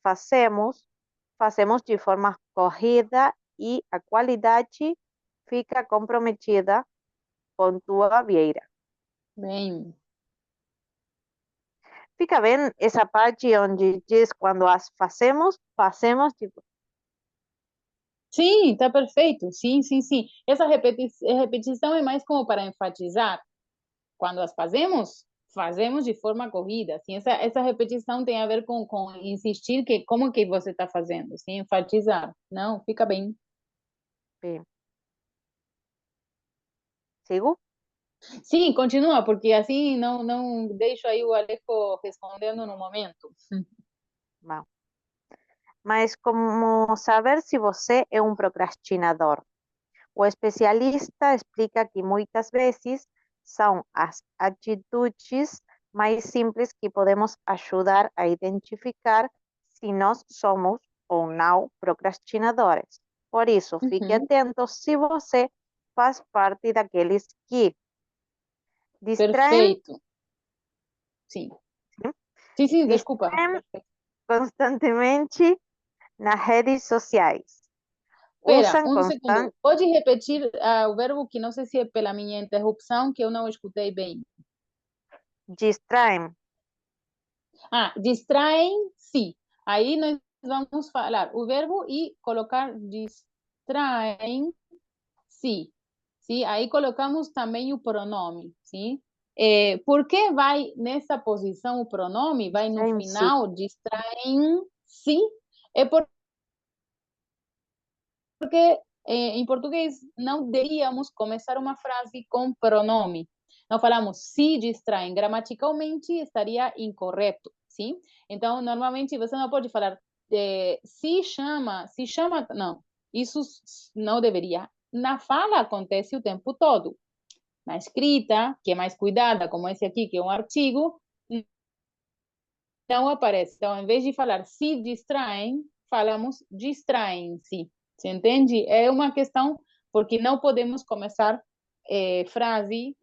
fazemos de forma corrida e a qualidade fica comprometida. Pontua Vieira. Bem, Fica bem essa parte onde diz quando as fazemos, tipo, sim, está perfeito. Sim, sim, sim. Essa repetição é mais como para enfatizar. Quando as fazemos de forma corrida. Assim, essa repetição tem a ver com insistir que como que você está fazendo, assim, enfatizar. Não, fica bem. bem. Sigo? Sim, continua, porque assim não deixo aí o Alejo respondendo no momento. Bom. Mas como saber se você é um procrastinador? O especialista explica que muitas vezes são as atitudes mais simples que podemos ajudar a identificar se nós somos ou não procrastinadores. Por isso, fique atento se você faz parte daqueles que distraem, Perfeito. Sim. Sim, desculpa. distraem constantemente nas redes sociais. Espera, Usam segundo. Pode repetir o verbo que não sei se é pela minha interrupção, que eu não escutei bem. distraem. Distraem, sim. Aí nós vamos falar o verbo e colocar distraem, sim. Sim, aí colocamos também o pronome, sim? Por que vai nessa posição o pronome? Vai no Distraem, sim. final, distraem, sim? É porque em português não deveríamos começar uma frase com pronome. Não falamos se distraem. Gramaticalmente estaria incorreto, sim? Então, normalmente você não pode falar se chama, não. Isso não deveria. Na fala acontece o tempo todo. Na escrita, que é mais cuidada, como esse aqui, que é um artigo, não aparece. Então, em vez de falar se distraem, falamos distraem-se. Você entende? É uma questão, porque não podemos começar frase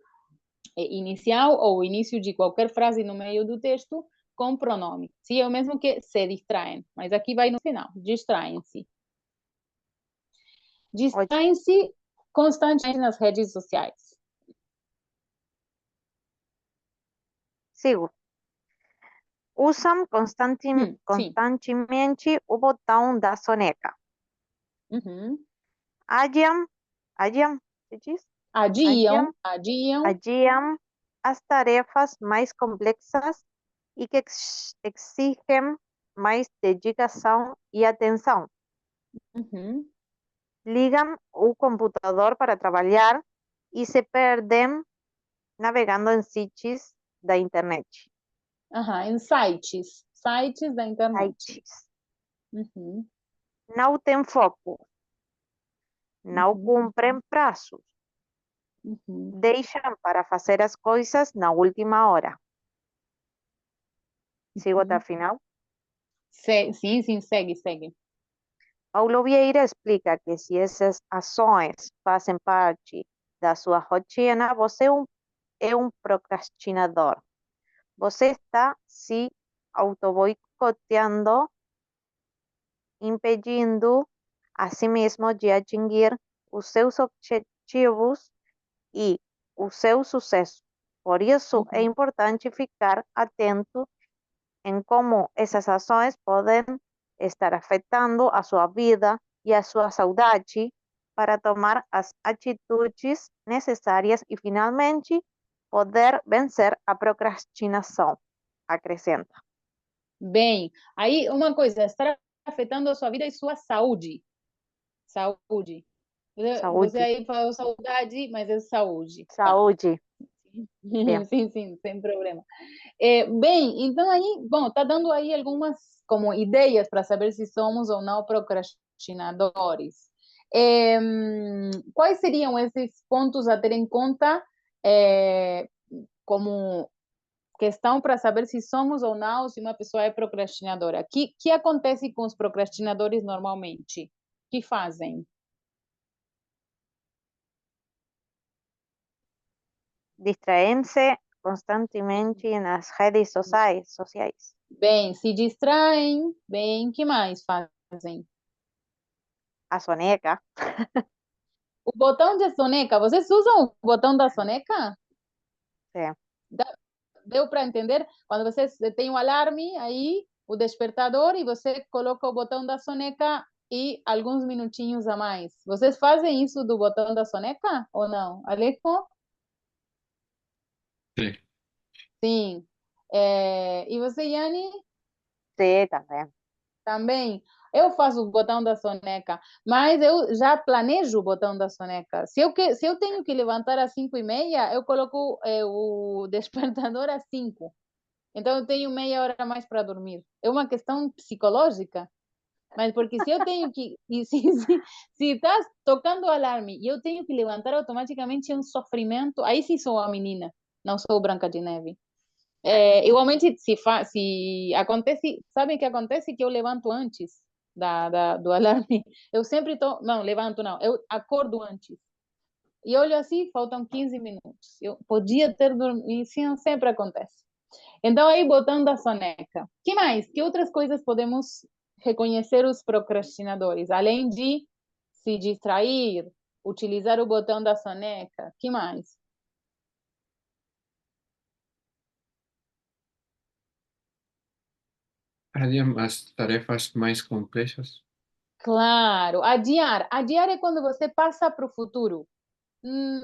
inicial ou início de qualquer frase no meio do texto com pronome. Sim, é o mesmo que se distraem, mas aqui vai no final, distraem-se. Distraem-se constantemente nas redes sociais. Sigo. Usam constantemente o botão da soneca. Adiam, se diz? Adiam as tarefas mais complexas e que exigem mais dedicação e atenção. Uhum. Ligam o computador para trabalhar e se perdem navegando em sites da internet. Aham, em sites da internet. Sites. Uhum. Não têm foco, não Uhum. cumprem prazos, Uhum. deixam para fazer as coisas na última hora. Sigo até o final? Sim, sim, segue. Paulo Vieira explica que se essas ações fazem parte da sua rotina, você é um procrastinador. Você está se auto-boicoteando, impedindo a si mesmo de atingir os seus objetivos e o seu sucesso. Por isso, é Uhum. importante ficar atento em como essas ações podem estar afetando a sua vida e a sua saúde para tomar as atitudes necessárias e, finalmente, poder vencer a procrastinação. Acrescenta. Bem, aí uma coisa, está afetando a sua vida e sua saúde. Saúde. Você Saúde. aí falou saudade, mas é saúde. Tá. Saúde. Bem. Sim, sem problema. Bem, então aí, bom, tá dando aí algumas como ideias para saber se somos ou não procrastinadores. Quais seriam esses pontos a ter em conta como questão para saber se somos ou não, se uma pessoa é procrastinadora? Que acontece com os procrastinadores normalmente? O que fazem? Distraem-se constantemente nas redes sociais. Bem, se distraem, bem, que mais fazem? A soneca. O botão de soneca, vocês usam o botão da soneca? Sim. Deu para entender? Quando você tem um alarme aí, o despertador, e você coloca o botão da soneca e alguns minutinhos a mais. Vocês fazem isso do botão da soneca ou não? Alejo? Sí. Sim. E você, Yanni? Sim, também. Também. Eu faço o botão da soneca, mas eu já planejo o botão da soneca. Se eu tenho que levantar às 5:30, eu coloco o despertador às 5. Então eu tenho meia hora a mais para dormir. É uma questão psicológica, mas porque se eu tenho que, e se está tocando o alarme e eu tenho que levantar automaticamente é um sofrimento, aí sim sou a menina, não sou Branca de Neve. Igualmente, se acontece, sabe o que acontece? Que eu levanto antes do alarme. Eu sempre estou, não, levanto não, eu acordo antes. E olho assim, faltam 15 minutos. Eu podia ter dormido, isso sempre acontece. Então, aí, botando a soneca. Que mais? Que outras coisas podemos reconhecer os procrastinadores? Além de se distrair, utilizar o botão da soneca. Que mais? Harían las tarefas más complejas. Claro, adiar. Adiar é quando você passa para o futuro.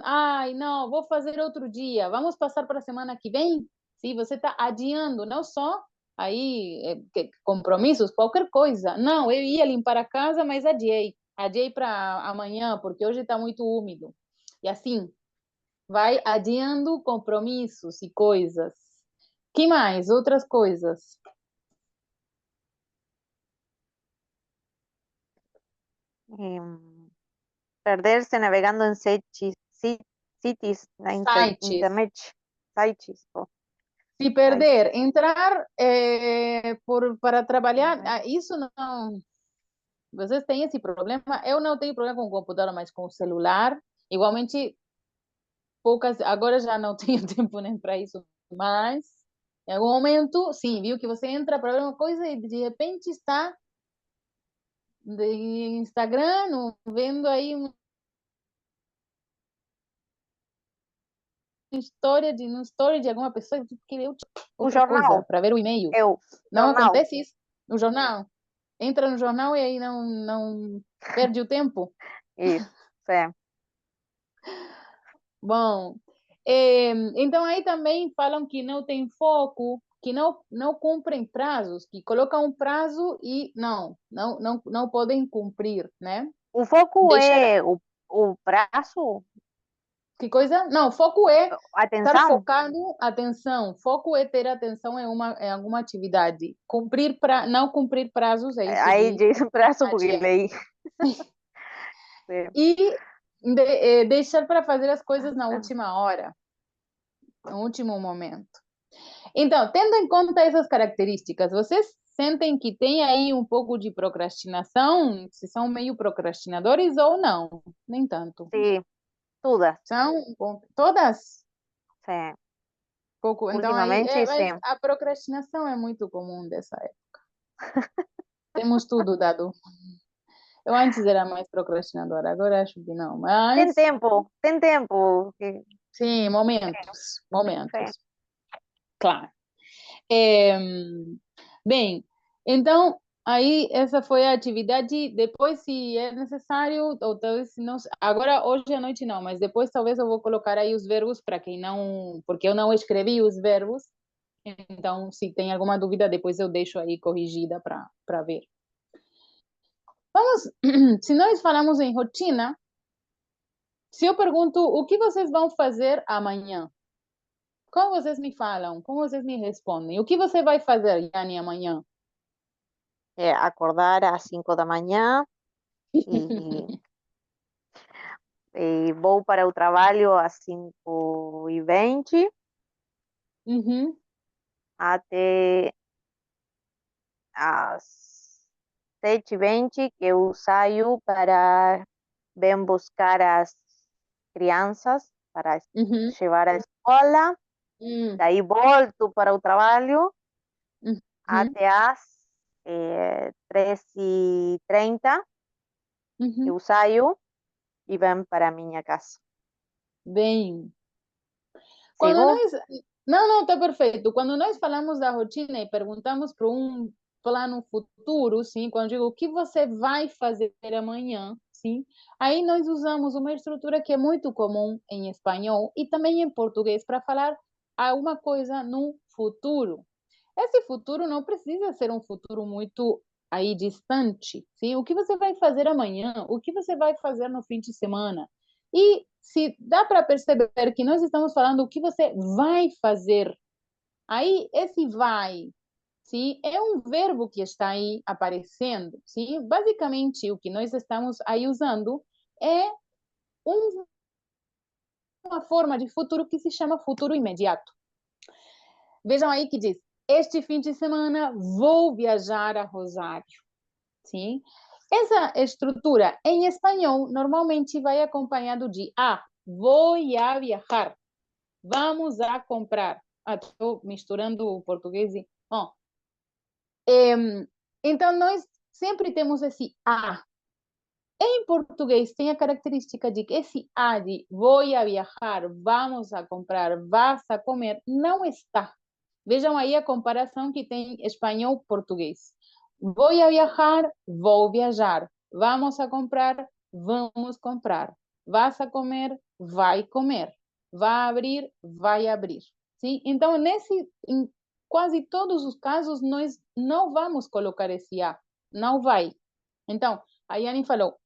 Ai, não, vou fazer outro dia. Vamos passar para a semana que vem? Sim, você está adiando, não só aí compromissos, qualquer coisa. Não, eu ia limpar a casa, mas adiei. Adiei para amanhã, porque hoje está muito úmido. E assim, vai adiando compromissos e coisas. Que mais? Outras coisas. Perderse navegando en sitios na Sites. internet. Sites. Oh, Se sites. perder, entrar para trabalhar, isso não. Vocês têm esse problema? Eu não tenho problema com o computador, mas com o celular. Igualmente, poucas. Agora já não tenho tempo nem para isso, mas em algum momento, sim, viu que você entra para ver uma coisa e de repente está de Instagram, vendo aí uma um story de alguma pessoa que queria O outra coisa jornal. para ver o e-mail. Eu. Não Jornal. acontece isso no jornal. Entra no jornal e aí não perde o tempo. Isso. Sim. Bom, então aí também falam que não tem foco, que não cumprem prazos, que colocam um prazo e não podem cumprir, né? O foco Deixar, é o prazo, que coisa? Não, foco é estar atenção. focado, atenção, foco é ter atenção em alguma atividade. Não cumprir prazos é isso Aí de diz prazo porque adiar. leí. E deixar para fazer as coisas na última hora, no último momento. Então, tendo em conta essas características, vocês sentem que tem aí um pouco de procrastinação? Se são meio procrastinadores ou não? Nem tanto. Sí, todas. São todas? Sí. Pouco. Então, aí, Últimamente, sí. mas a procrastinação é muito comum dessa época. Temos tudo dado. Eu antes era mais procrastinadora, agora acho que não. Mas, Ten tiempo. sim, Sí. momentos. Claro. Bem, então, aí essa foi a atividade. Depois, se é necessário, ou talvez se não. Agora, hoje à noite não, mas depois talvez eu vou colocar aí os verbos para quem não. Porque eu não escrevi os verbos. Então, se tem alguma dúvida, depois eu deixo aí corrigida para ver. Vamos, se nós falamos em rotina, se eu pergunto o que vocês vão fazer amanhã, como vocês me falam? Como vocês me respondem? O que você vai fazer, Yanni, amanhã? Acordar a 5 da manhã e, e vou para o trabalho às 5:20 Uhum. até às 7:20 que eu saio para vir buscar as crianças para Uhum. levar à escola. Uhum. Daí volto para o trabalho Uhum. até às 3:30 Uhum. eu saio e venho para minha casa. Bem, quando Sigo? nós. Não, está perfeito. Quando nós falamos da rotina e perguntamos para um plano futuro, sim, quando eu digo o que você vai fazer amanhã, sim, aí nós usamos uma estrutura que é muito comum em espanhol e também em português para falar alguma coisa no futuro. Esse futuro não precisa ser um futuro muito aí distante, sim? O que você vai fazer amanhã? O que você vai fazer no fim de semana? E se dá para perceber que nós estamos falando o que você vai fazer, aí esse vai, sim, é um verbo que está aí aparecendo, sim? Basicamente o que nós estamos aí usando é uma forma de futuro que se chama futuro imediato. Vejam aí que diz: este fim de semana vou viajar a Rosário. Sim? Essa estrutura em espanhol normalmente vai acompanhado de vou a viajar, vamos a comprar. Estou misturando o português e. Bom, então, nós sempre temos esse a. Em português, tem a característica de que esse a de vou a viajar, vamos a comprar, vas a comer, não está. Vejam aí a comparação que tem espanhol-português. Vou a viajar, vou viajar. Vamos a comprar, vamos comprar. Vas a comer, vai comer. Vai abrir, vai abrir. Sim? Então, em quase todos os casos, nós não vamos colocar esse a. Não vai. Então, a Yanni falou,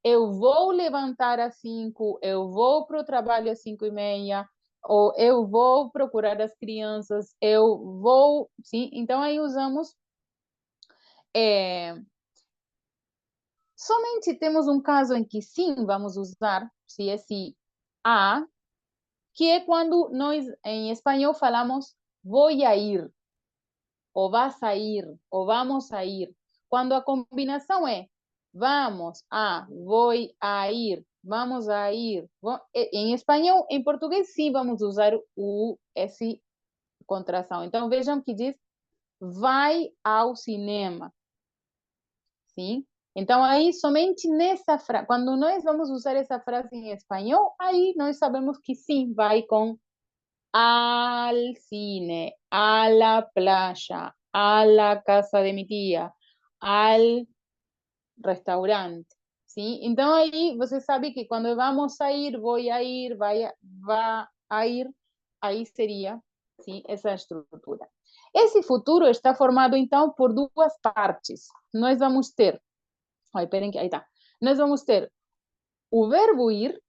eu vou levantar às 5, eu vou para o trabalho às 5:30, ou eu vou procurar as crianças, eu vou, sim, então aí usamos, somente temos um caso em que sim, vamos usar, se esse a, que é quando nós, em espanhol, falamos vou a ir, ou vas a ir, ou vamos a ir, quando a combinação é vamos a, vou a ir, vamos a ir. Em espanhol, em português, sim, vamos usar esse contração. Então, vejam que diz vai ao cinema. Sim? Então, aí, somente nessa frase, quando nós vamos usar essa frase em espanhol, aí nós sabemos que sim, vai com al cine, a la playa, a la casa de mi tía, al restaurante. ¿Sí? Então, aí você sabe que quando vamos a ir, vou a ir, vai a ir, aí seria sim, essa estrutura. Esse futuro está formado, então, por duas partes. Nós vamos ter, olha, esperem que aí está. Nós vamos ter o verbo ir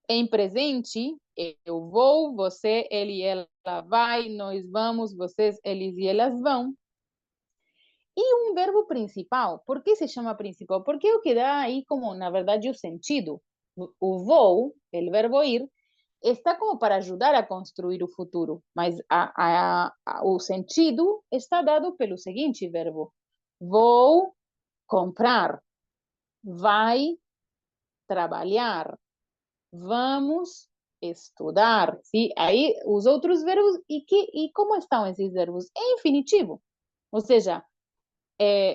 em presente, eu vou, você, ele e ela vai, nós vamos, vocês, eles e elas vão. E um verbo principal. Por que se chama principal? Porque é o que dá aí como, na verdade, o sentido. O vou, o verbo ir, está como para ajudar a construir o futuro, mas o sentido está dado pelo seguinte verbo: vou comprar, vai trabalhar, vamos estudar. ¿Sí? Aí os outros verbos, e como estão esses verbos? É infinitivo, ou seja,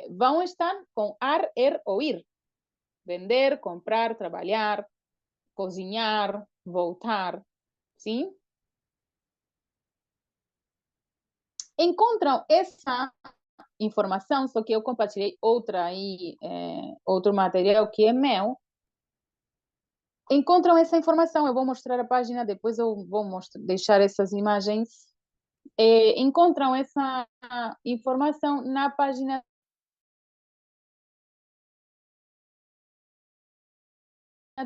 vão estar com ar, er ou ir. Vender, comprar, trabalhar, cozinhar, voltar. Sim? Encontram essa informação, só que eu compartilhei outra aí, outro material que é meu. Encontram essa informação, eu vou mostrar a página, depois eu vou deixar essas imagens. Encontram essa informação na página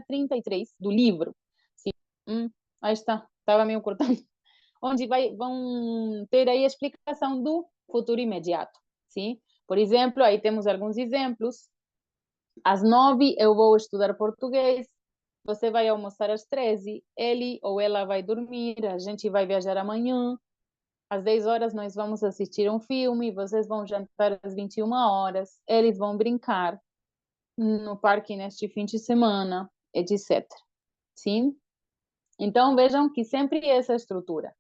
33 do livro. Sim. Aí está, estava meio cortando. Onde vão ter aí a explicação do futuro imediato. Sim? Por exemplo, aí temos alguns exemplos. Às 9 eu vou estudar português, você vai almoçar às 13, ele ou ela vai dormir, a gente vai viajar amanhã, às 10 horas nós vamos assistir um filme, vocês vão jantar às 21 horas, eles vão brincar no parque neste fim de semana, etc. Sim? Então vejam que sempre essa estrutura.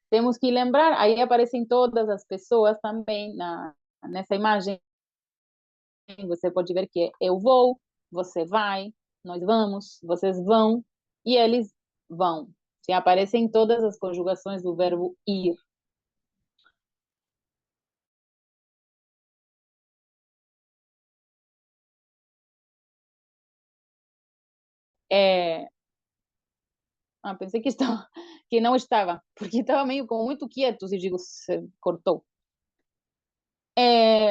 Temos que lembrar, aí aparecem todas as pessoas também nessa imagem, você pode ver que eu vou, você vai, nós vamos, vocês vão e eles vão. Se aparecem todas as conjugações do verbo ir. Pensei que não estava, porque estava meio com muito quieto, e digo, se cortou.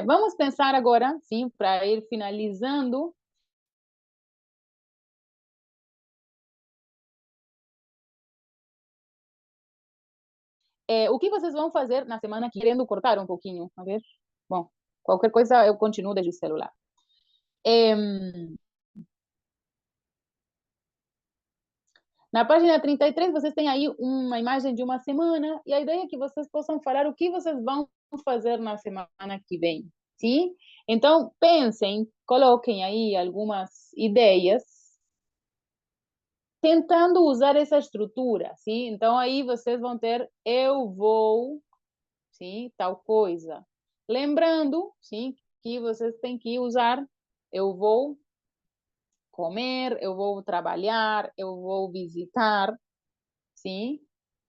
Vamos pensar agora, sim, para ir finalizando. O que vocês vão fazer na semana que querendo cortar um pouquinho? A ver? Bom, qualquer coisa eu continuo desde o celular. Na página 33, vocês têm aí uma imagem de uma semana, e a ideia é que vocês possam falar o que vocês vão fazer na semana que vem, sim? Então, pensem, coloquem aí algumas ideias, tentando usar essa estrutura, sim? Então, aí vocês vão ter eu vou, sim, tal coisa. Lembrando, sim, que vocês têm que usar eu vou comer, eu vou trabalhar, eu vou visitar, sim?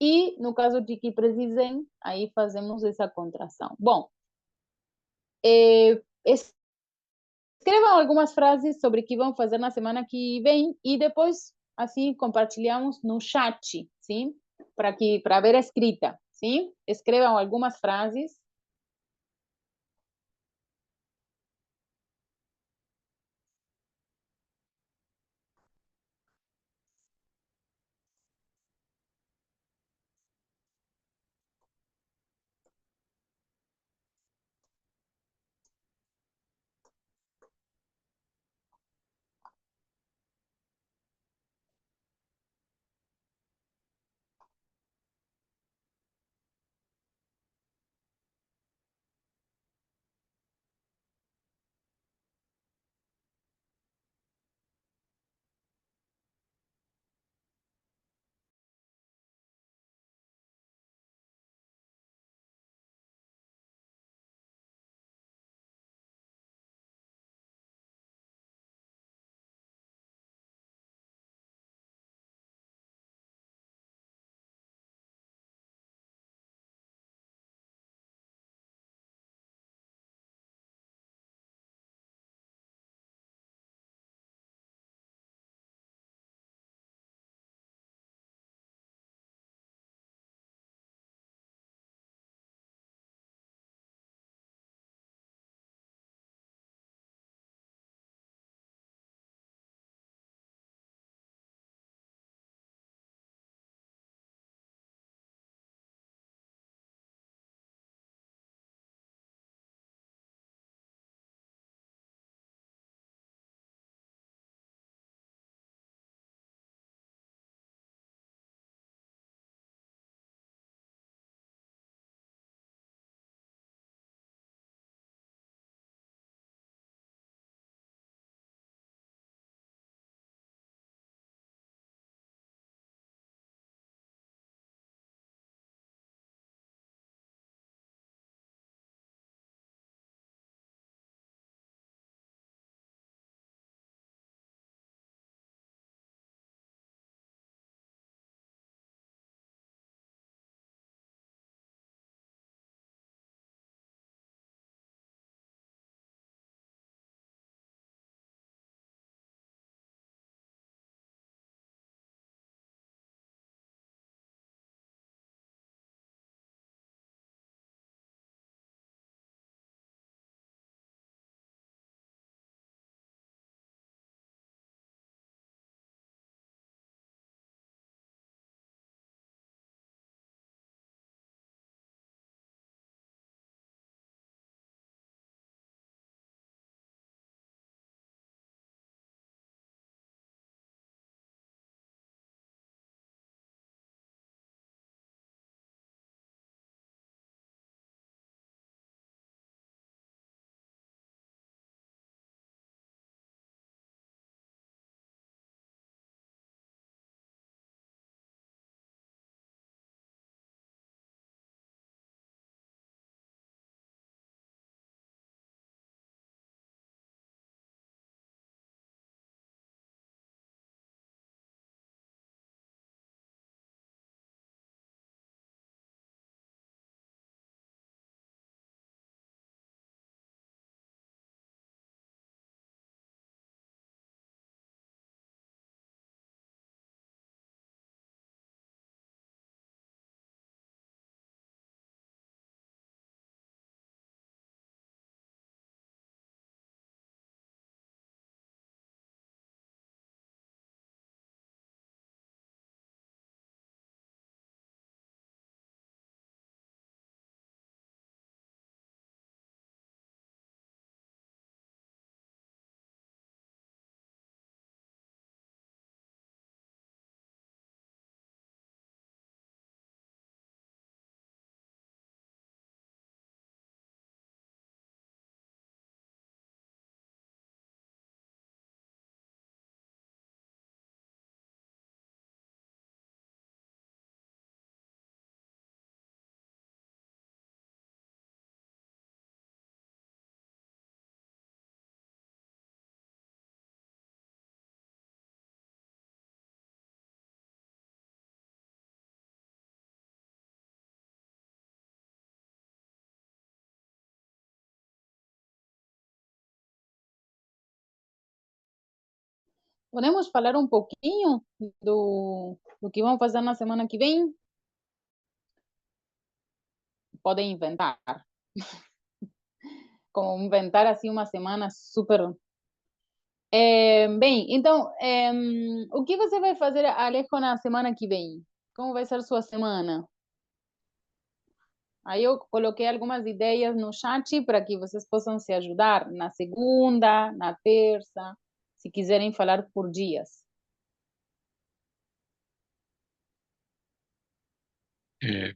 E no caso de que precisem, aí fazemos essa contração. Bom, escrevam algumas frases sobre o que vão fazer na semana que vem e depois, assim, compartilhamos no chat, sim? Para ver a escrita, sim? Escrevam algumas frases. Podemos falar um pouquinho do que vamos fazer na semana que vem? Podem inventar. Como inventar assim uma semana super. Bem, então, o que você vai fazer, Alejo, na semana que vem? Como vai ser sua semana? Aí eu coloquei algumas ideias no chat para que vocês possam se ajudar na segunda, na terça, se quiserem falar por dias.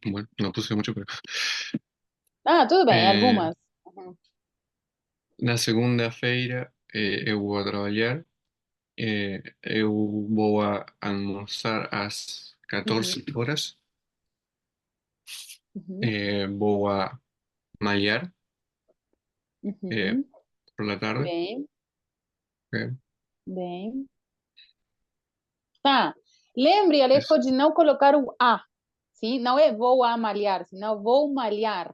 Bueno, no puse mucho, pero Ah, tudo bem, eh, algumas. Uhum. na segunda-feira eu vou a trabalhar. Eu vou a almoçar às 14 horas. Uhum. Vou a malhar Uhum. por la tarde. Bem, eh, bem. Tá. Lembre, Alejo, Eso. de não colocar o A. Sim? Não é vou a malhar, senão vou malhar.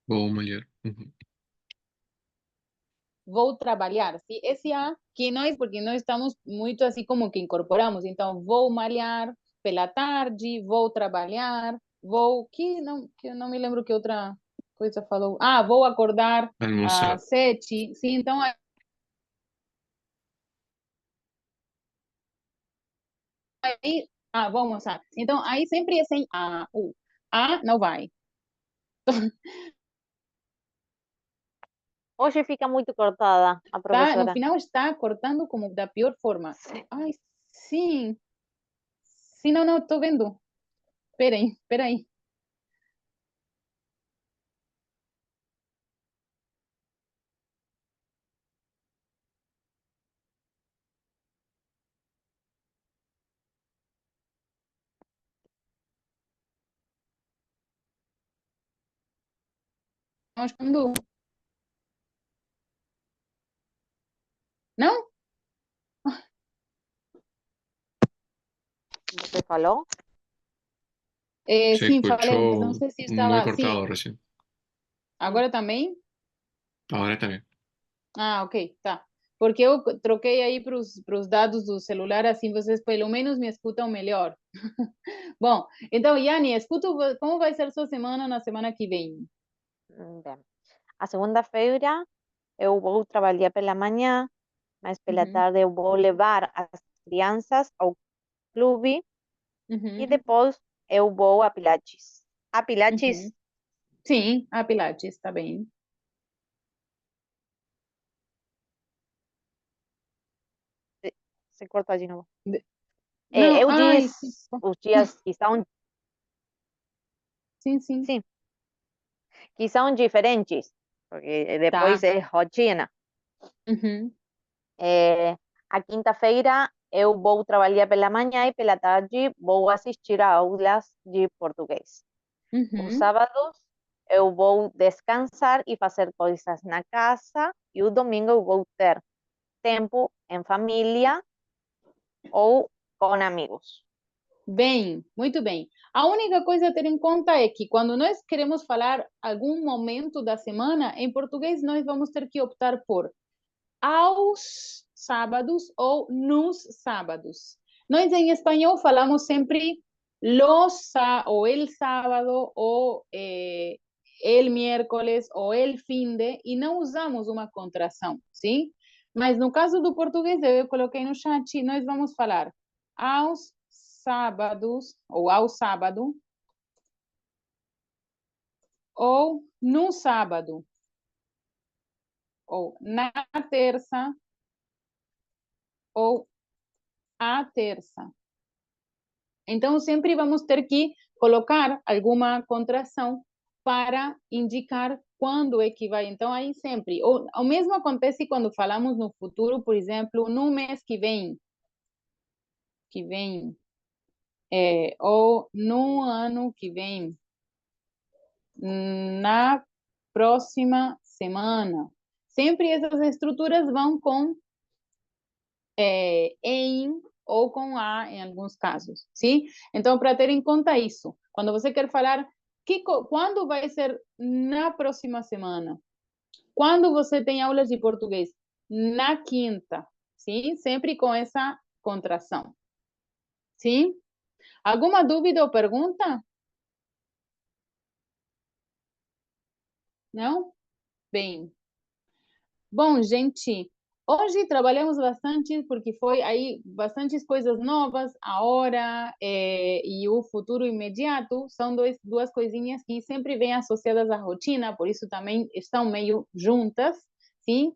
Vou malhar. Ujú. Vou trabalhar. Sim? Esse A que nós, porque nós estamos muito assim como que incorporamos. Então, vou malhar pela tarde, vou trabalhar, vou. Que eu não me lembro que outra coisa falou. Ah, vou acordar Almoçar. às 7. Sim, então aí. Ah, vou almoçar. Então, aí sempre é sem A, U. A não vai. Hoje fica muito cortada a Tá? No professora. final está cortando como da pior forma. Sim. Ai, sim. Sim, não, não, estou vendo. Peraí, peraí. Vamos quando. Não? Você falou? Se Sim, falei, mas não escuchó sei se muy estava. Sim, cortado recién. agora também? Ahora también. Ah, ok, tá. Porque eu troquei aí para os dados do celular, assim vocês pelo menos me escutam melhor. Bom, então, Yanni, escuta como vai ser sua semana na semana que vem. Bem, a segunda-feira eu vou trabalhar pela manhã, mas pela Uhum, tarde eu vou levar as crianças ao clube e uhum, depois eu vou a Pilates. A uhum. Pilates, Sim, a Pilates, tá bem. se corta de novo. Não, Eu ai, sim, disse os dias sim, sim, sim, que são diferentes, porque depois tá. é rotina. Uhum, A quinta-feira eu vou trabalhar pela manhã e pela tarde vou assistir a aulas de português. Os uhum. sábados eu vou descansar e fazer coisas na casa e o domingo eu vou ter tempo em família ou com amigos. Bem, muito bem. A única coisa a ter em conta é que quando nós queremos falar algum momento da semana, em português nós vamos ter que optar por aos sábados ou nos sábados. Nós em espanhol falamos sempre ou el sábado ou el miércoles ou el fin de e não usamos uma contração, sim? Mas no caso do português, eu coloquei no chat, nós vamos falar aos sábados ou ao sábado ou no sábado ou na terça ou à terça. Então, sempre vamos ter que colocar alguma contração para indicar quando é que vai. Então, aí sempre. O mesmo acontece quando falamos no futuro, por exemplo, no mês que vem, ou no ano que vem, na próxima semana. Sempre essas estruturas vão com em ou com a em alguns casos, sim? Então, para ter em conta isso, quando você quer falar quando vai ser na próxima semana, quando você tem aulas de português na quinta, sim? Sempre com essa contração. Sim? Alguma dúvida ou pergunta? Não? Bem. Bom, gente, hoje trabalhamos bastante porque foi aí bastantes coisas novas, a hora e o futuro imediato são duas coisinhas que sempre vêm associadas à rotina, por isso também estão meio juntas, sim?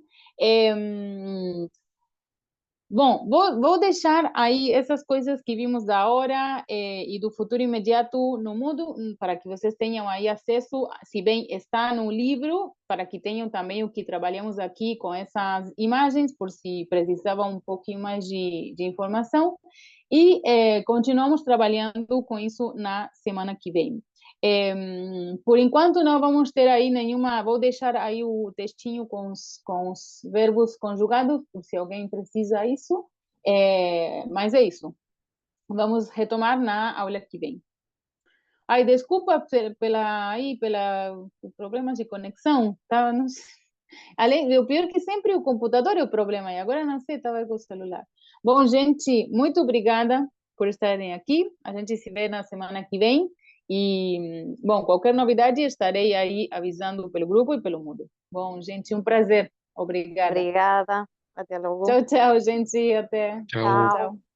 Bom, vou deixar aí essas coisas que vimos da hora e do futuro imediato no mudo, para que vocês tenham aí acesso, se bem está no livro, para que tenham também o que trabalhamos aqui com essas imagens, por se precisavam um pouquinho mais de informação. E continuamos trabalhando com isso na semana que vem. Por enquanto não vamos ter aí nenhuma, vou deixar aí o textinho com os verbos conjugados, por se alguém precisa isso, mas é isso. Vamos retomar na aula que vem. Ai, desculpa pela problemas de conexão, tá? Não sei. Além, o pior que sempre o computador é o problema, e agora não sei, estava com o celular. Bom, gente, muito obrigada por estarem aqui. A gente se vê na semana que vem. E, bom, qualquer novidade estarei aí avisando pelo grupo e pelo mundo. Bom, gente, um prazer. Obrigada. Obrigada. Até logo. Tchau, tchau, gente. Até. Chao. Tchau. Tchau.